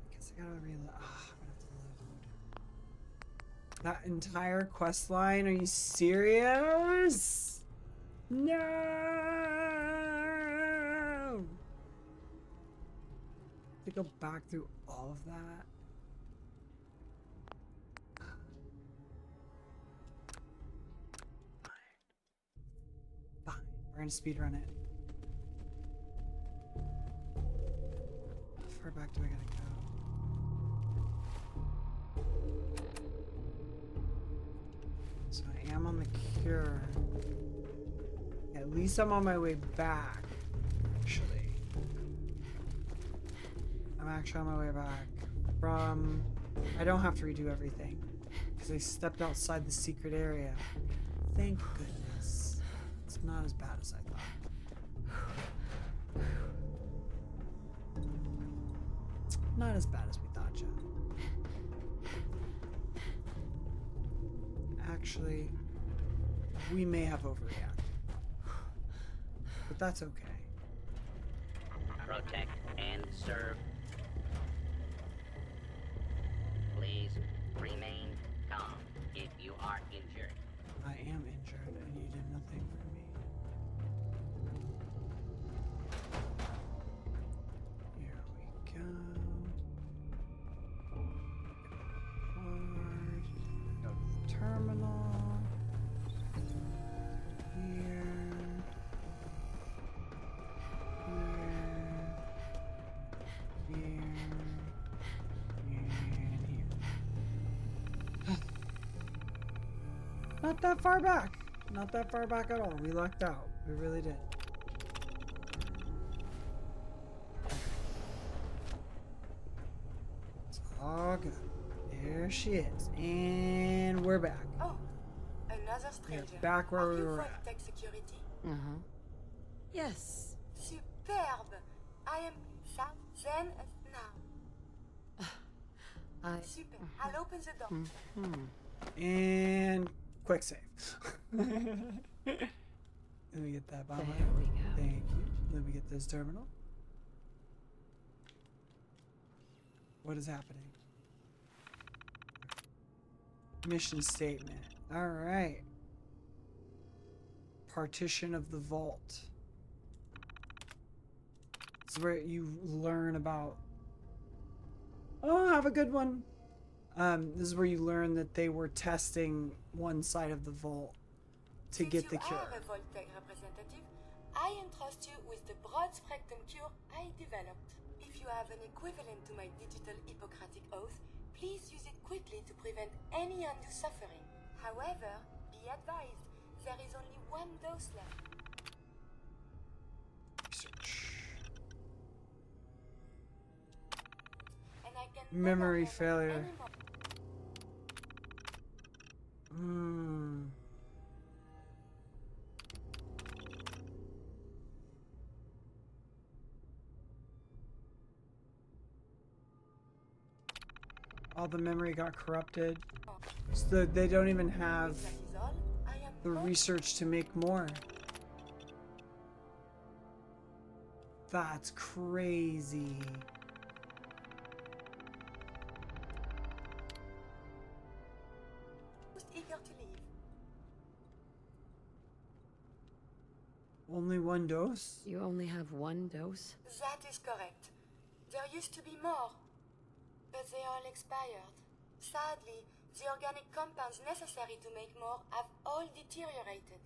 I guess I gotta reload. Ah, I'm gonna have to load. That entire quest line? Are you serious? No! To go back through all of that. Fine. We're gonna speedrun it. How far back do I gotta go? So I am on the cure. At least I'm on my way back, actually. I'm actually on my way back from... I don't have to redo everything because I stepped outside the secret area. Thank goodness. It's not as bad as I thought. Not as bad as we thought, Jen. Actually, we may have overreacted. But that's okay. Protect and serve. Please remain calm if you are injured. I am injured and you did nothing for me. Here we go. Forward. Go to the terminal. Here. Here. Not that far back. Not that far back at all. We lucked out. We really did. It's all good. There she is. And we're back. Oh, another stranger. We're back where we were Are you at. from tech security? Yes. Superbe. I am Sam. Then now. Super. I'll open the door. And quick save. Let me get that bomb. There we go. Thank you. Let me get this terminal. What is happening? Mission statement. All right. Partition of the vault. This is where you learn about... Oh, have a good one. This is where you learn that they were testing one side of the vault to get the cure. Since you are a Vault-Tec representative, I entrust you with the broad spectrum cure I developed. If you have an equivalent to my digital Hippocratic oath, please use it quickly to prevent any undue suffering. However, be advised, there is only one dose left. Research. And I can Memory never failure. anymore. All the memory got corrupted. So they don't even have That is all. I am the research to make more. That's crazy. most eager to leave. Only one dose? You only have one dose? That is correct. There used to be more, but they all expired. Sadly, the organic compounds necessary to make more have all deteriorated.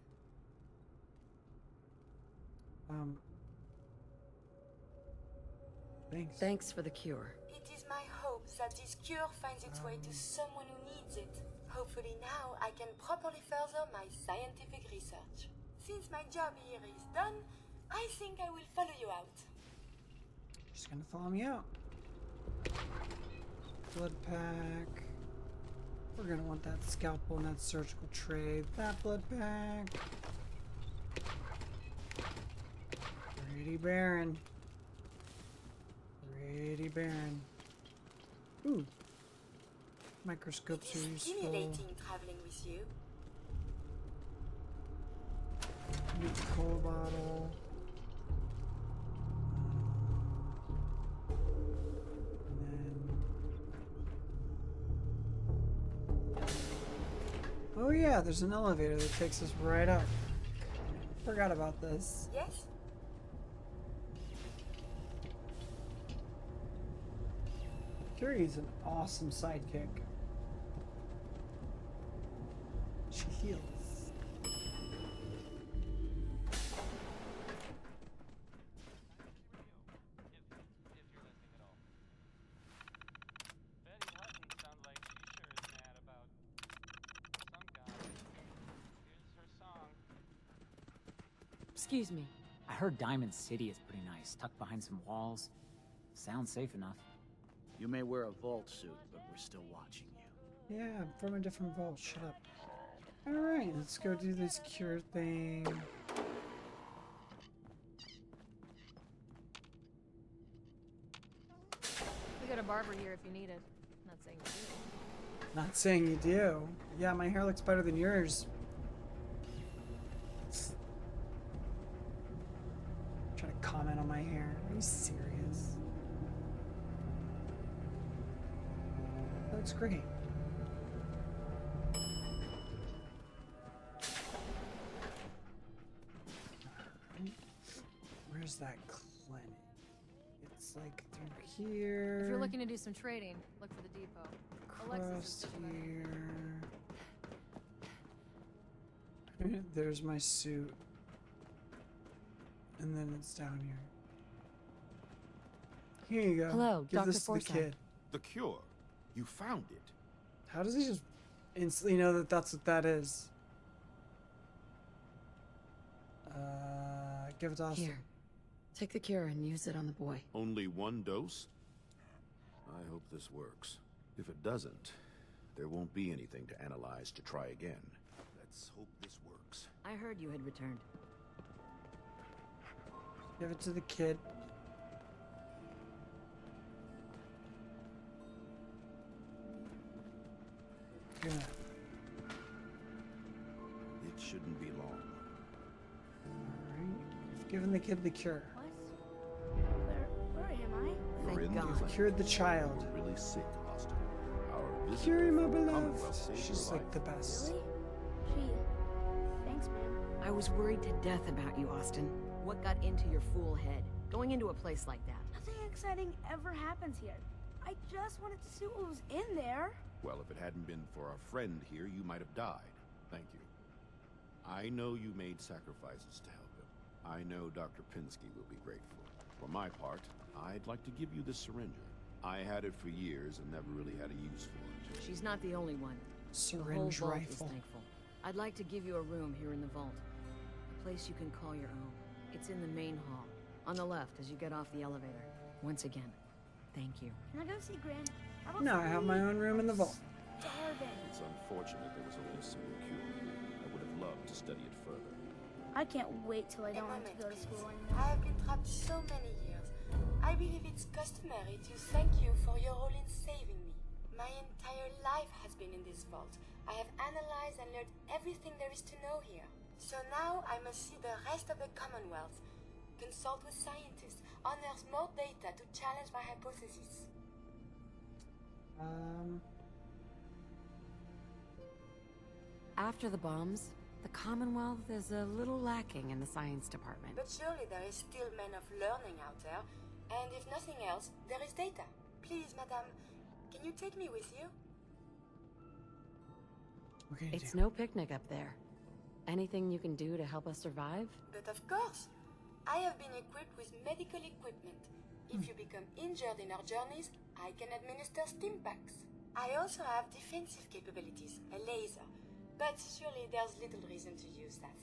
Thanks. Thanks for the cure. It is my hope that this cure finds its way to someone who needs it. Hopefully now I can properly further my scientific research. Since my job here is done, I think I will follow you out. She's gonna follow me out. Blood pack. We're gonna want that scalpel and that surgical tray. That blood pack. Pretty barren. Pretty barren. Ooh. Microscopes are useful. Stimulating traveling with you. New cola bottle. Oh yeah, there's an elevator that takes us right up. Forgot about this. Yes? Carrie's an awesome sidekick. She heals. Excuse me. I heard Diamond City is pretty nice, tucked behind some walls. Sounds safe enough. You may wear a vault suit, but we're still watching you. Yeah, I'm from a different vault. Shut up. Alright, let's go do this cure thing. We got a barber here if you need it. Not saying you do. Not saying you do. Yeah, my hair looks better than yours. Trying to comment on my hair. Are you serious? That looks great. Where's that clinic? It's like through here. If you're looking to do some trading, look for the depot. Across here. There's my suit. And then it's down here. Here you go. Hello, Give Dr. this to the Forsyth. kid. The cure. You found it. How does he just instantly know that that's what that is? Give it to Austin. Here. Take the cure and use it on the boy. Only one dose? I hope this works. If it doesn't, there won't be anything to analyze to try again. Let's hope this works. I heard you had returned. Give it to the kid. Good. It shouldn't be long. Alright. You've given the kid the cure. Where am I? You're in God. the You've cured the child. really sick, Austin. Our visit Curie, my from the beloved. Commonwealth saved She's your like life. the best. Really? Gee, thanks, man. I was worried to death about you, Austin. What got into your fool head? Going into a place like that. Nothing exciting ever happens here. I just wanted to see what was in there. Well, if it hadn't been for our friend here, you might have died. Thank you. I know you made sacrifices to help him. I know Dr. Pinsky will be grateful. For my part, I'd like to give you this syringer. I had it for years and never really had a use for it. She's not the only one. Syringe the whole vault rifle. is thankful. I'd like to give you a room here in the vault. A place you can call your own. It's in the main hall. On the left as you get off the elevator. Once again, thank you. Can I go see Gran? How about No, I have my own room in the vault. starving? It's unfortunate there was only a single cure. I would have loved to study it further. I can't wait till I don't have to go to school anymore. I have been trapped so many years. I believe it's customary to thank you for your role in saving me. My entire life has been in this vault. I have analyzed and learned everything there is to know here. So now I must see the rest of the Commonwealth, consult with scientists, unearth more data to challenge my hypothesis. After the bombs, the Commonwealth is a little lacking in the science department. But surely there is still men of learning out there, and if nothing else, there is data. Please, madame, can you take me with you? It's no picnic up there. Anything you can do to help us survive? But of course, I have been equipped with medical equipment. If you become injured in our journeys, I can administer stim packs. I also have defensive capabilities, a laser. But surely there's little reason to use that.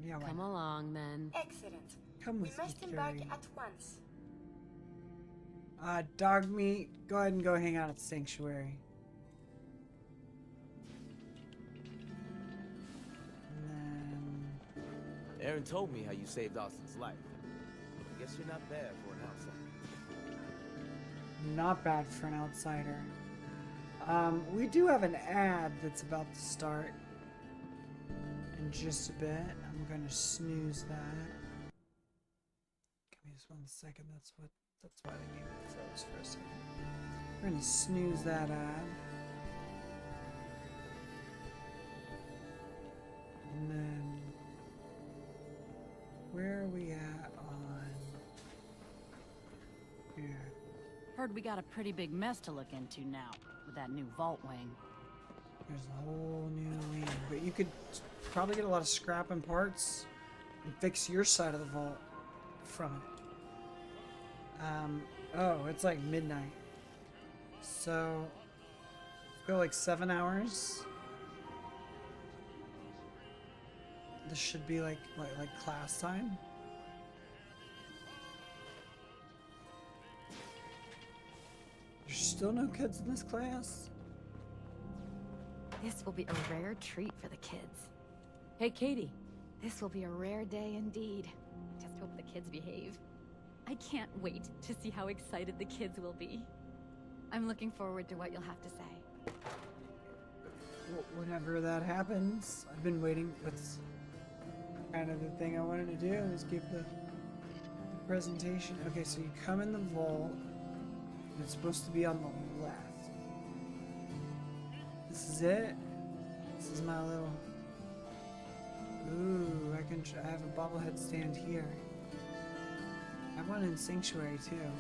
Yeah, Come along, then. Excellent. Come We with must me, embark Carrie. at once. Dog meat, go ahead and go hang out at the sanctuary. And then... Aaron told me how you saved Austin's life. I guess you're not bad for an outsider. Not bad for an outsider. We do have an ad that's about to start in just a bit. I'm gonna snooze that. Give me just 1 second. That's why they made me froze for a second. We're gonna snooze that ad. And then where are we at on here? Heard we got a pretty big mess to look into now, with that new vault wing. There's a whole new wing, but you could probably get a lot of scrap and parts and fix your side of the vault from it. Oh, it's like midnight. So, go like 7 hours. This should be like class time. There's still no kids in this class? This will be a rare treat for the kids. Hey, Katie. This will be a rare day indeed. Just hope the kids behave. I can't wait to see how excited the kids will be. I'm looking forward to what you'll have to say. Whenever that happens, I've been waiting. That's kind of the thing I wanted to do, is give the presentation. Okay, so you come in the vault. And it's supposed to be on the left. This is it. This is my little... Ooh, I have a bobblehead stand here. I have one in Sanctuary too.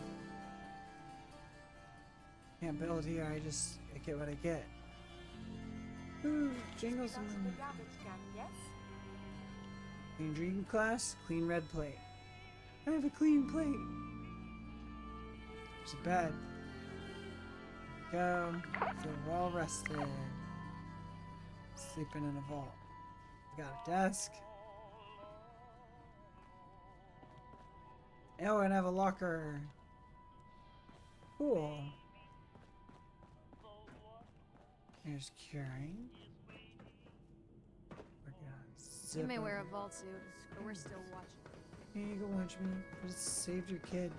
Can't build here, I get what I get. Ooh, jingles and The garbage can, yes? clean dream class, clean red plate. I have a clean plate. There's a bed. Go. Feel well rested. Sleeping in a vault. Got a desk. Oh, and I have a locker. Cool. Here's Carrie. We're gonna zip You may over. wear a vault suit, but we're still watching. Here you go, watch me. Just saved your kid.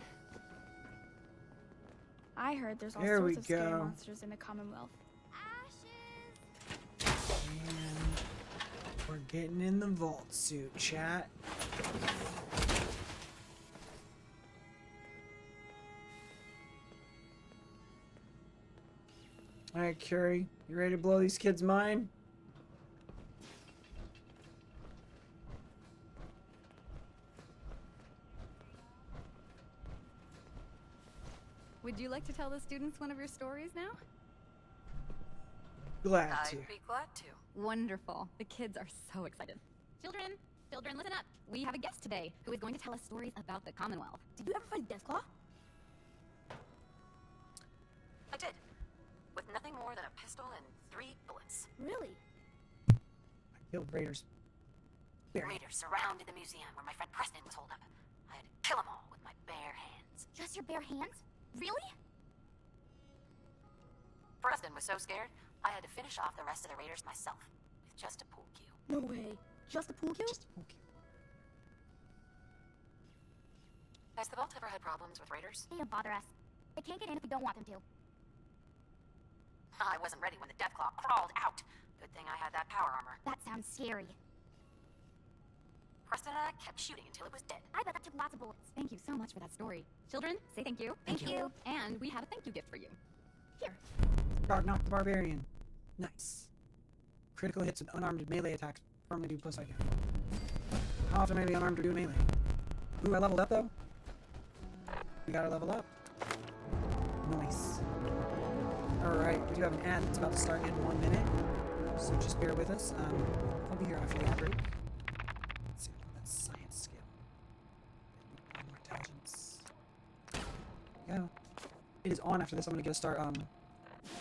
I heard there's all There we sorts of scary go. monsters in the Commonwealth. And we're getting in the vault suit, chat. Alright, Curie, you ready to blow these kids' mind? Would you like to tell the students one of your stories now? Glad to. I'd be glad to. Wonderful. The kids are so excited. Children, listen up. We have a guest today who is going to tell us stories about the Commonwealth. Did you ever find Deathclaw? I did. With nothing more than a pistol and 3 bullets. Really? I killed Raiders. Raiders surrounded the museum where my friend Preston was holed up. I had to kill them all with my bare hands. Just your bare hands? Really? Preston was so scared, I had to finish off the rest of the Raiders myself with just a pool cue. No way. Just a pool cue? Just a pool cue. Has the vault ever had problems with Raiders? They don't bother us. They can't get in if we don't want them to. I wasn't ready when the Deathclaw crawled out. Good thing I had that power armor. That sounds scary. Preston and I kept shooting until it was dead. I bet that took lots of bullets. Thank you so much for that story. Children, say thank you. Thank you. And we have a thank you gift for you. Here. God knocked the barbarian. Nice. Critical hits and unarmed melee attacks permanently do plus I can. How often am I unarmed or do melee? Ooh, I leveled up though. We gotta level up. Nice. Alright, we do have an ad that's about to start in 1 minute. So just bear with us. I'll be here after the ad break. Let's see, that's science skill. One more it is on after this, I'm gonna go start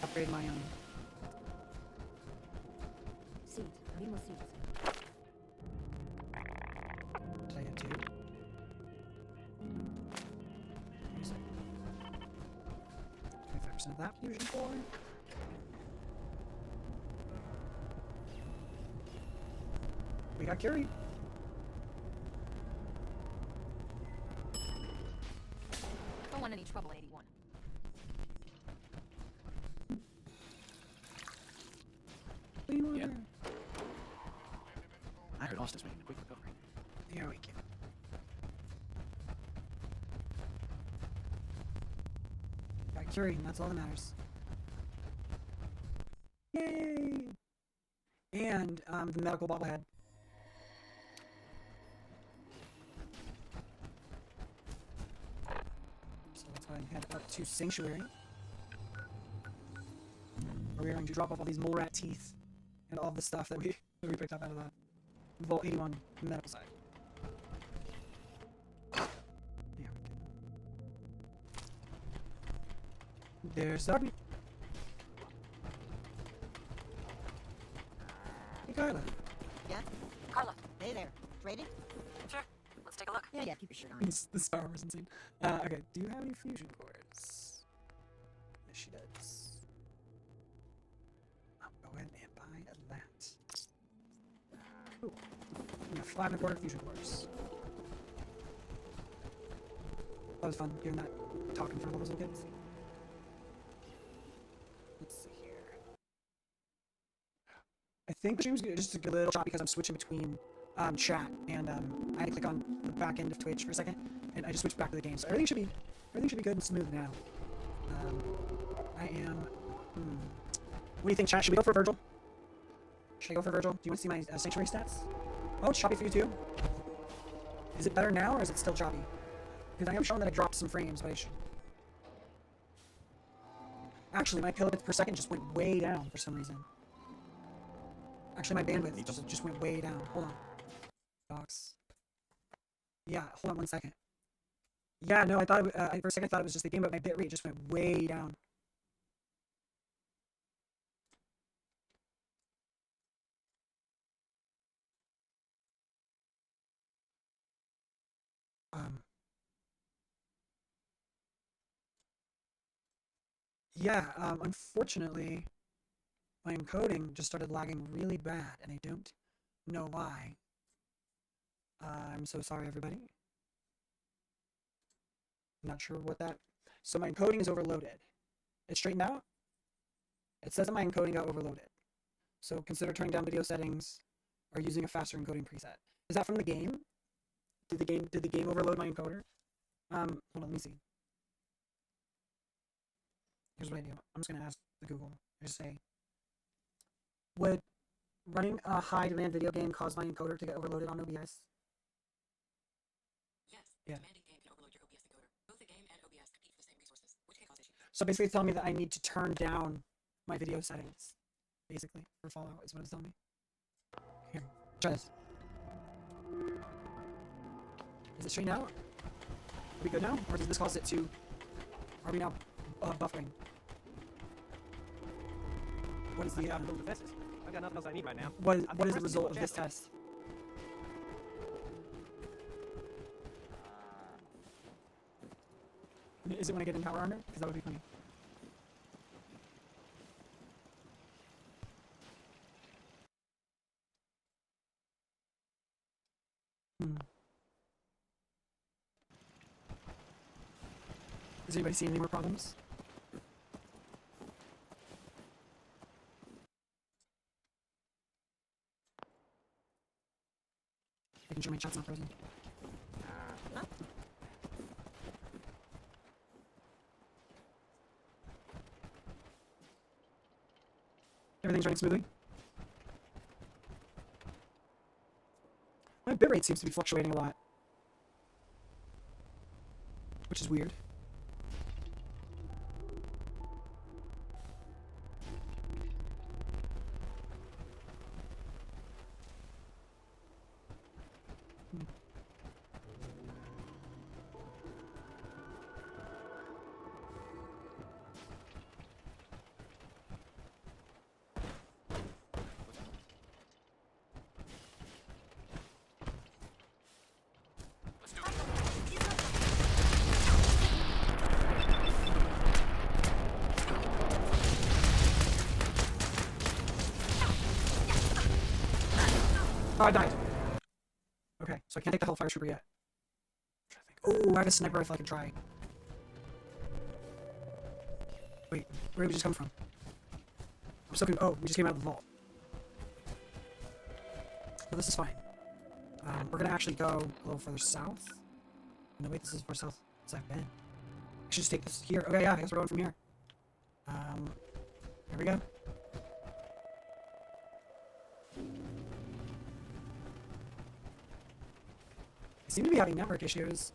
upgrade my Seeds. I need more seeds. Did I get 2? Wait a second. 25% of that fusion core. We got Curie. Don't want any trouble, 81. Yeah. I heard Austin's making a quick recovery. Here we go. Got Curie, and that's all that matters. Yay! And the medical bobblehead. So let's go ahead and head up to Sanctuary. Where we're going to drop off all these mole rat teeth and all the stuff that we picked up out of the Vault 81 medical side. Yeah, we can. There's Dogby. Hey, Carla. Yeah? Carla. Hey there. Ready? Sure. Let's take a look. Yeah, keep your shirt on. The Star Wars insane. Okay, do you have any fusion cores? Yes, she does. I'll go ahead and buy that. Cool. We have 5 1/4 fusion cores. That was fun, hearing that talk in front of all those little kids. Let's see here. I think the stream's just a little shot because I'm switching between chat and I had to click on the back end of Twitch for a second, and I just switched back to the game. So everything should be good and smooth now. I am. What do you think, chat? Should we go for Virgil? Should I go for Virgil? Do you want to see my sanctuary stats? Oh, it's choppy for you too. Is it better now or is it still choppy? Because I am showing that I dropped some frames, but I should. Actually, my kilobits per second just went way down for some reason. Actually, my bandwidth just went way down. Hold on. Docs. Yeah, hold on 1 second. Yeah, no, I thought for a second I thought it was just the game, but my bitrate just went way down. Yeah, unfortunately, my encoding just started lagging really bad, and I don't know why. I'm so sorry, everybody. Not sure what that... So my encoding is overloaded. It's straightened out. It says that my encoding got overloaded. So consider turning down video settings or using a faster encoding preset. Is that from the game? Did the game overload my encoder? Hold on, let me see. Here's what I do. I'm just gonna ask the Google. I just say, would running a high demand video game cause my encoder to get overloaded on OBS? Yes. Yeah. Demanding game can overload your OBS encoder. Both the game and OBS compete for the same resources, which can cause issues. So basically it's telling me that I need to turn down my video settings. Basically, for Fallout is what it's telling me. Here, try this. Is it straight out? Are we good now? Or does this cause it to... Are we now buffering? What is the... I've got nothing else I need right now. What is the result of this test? Is it when I get in power armor? Because that would be funny. Does anybody see any more problems? Making sure my chat's not frozen. Everything's running smoothly. My bitrate seems to be fluctuating a lot, which is weird. Oh, I died. Okay, so I can't take the Hellfire Trooper yet. Oh, I have a sniper rifle I can try. Wait, where did we just come from? I'm so confused. Oh, we just came out of the vault. Well, this is fine. We're gonna actually go a little further south. No, wait, this is far south as I've been. I should just take this here. Okay, yeah, I guess we're going from here. Here we go. I seem to be having network issues.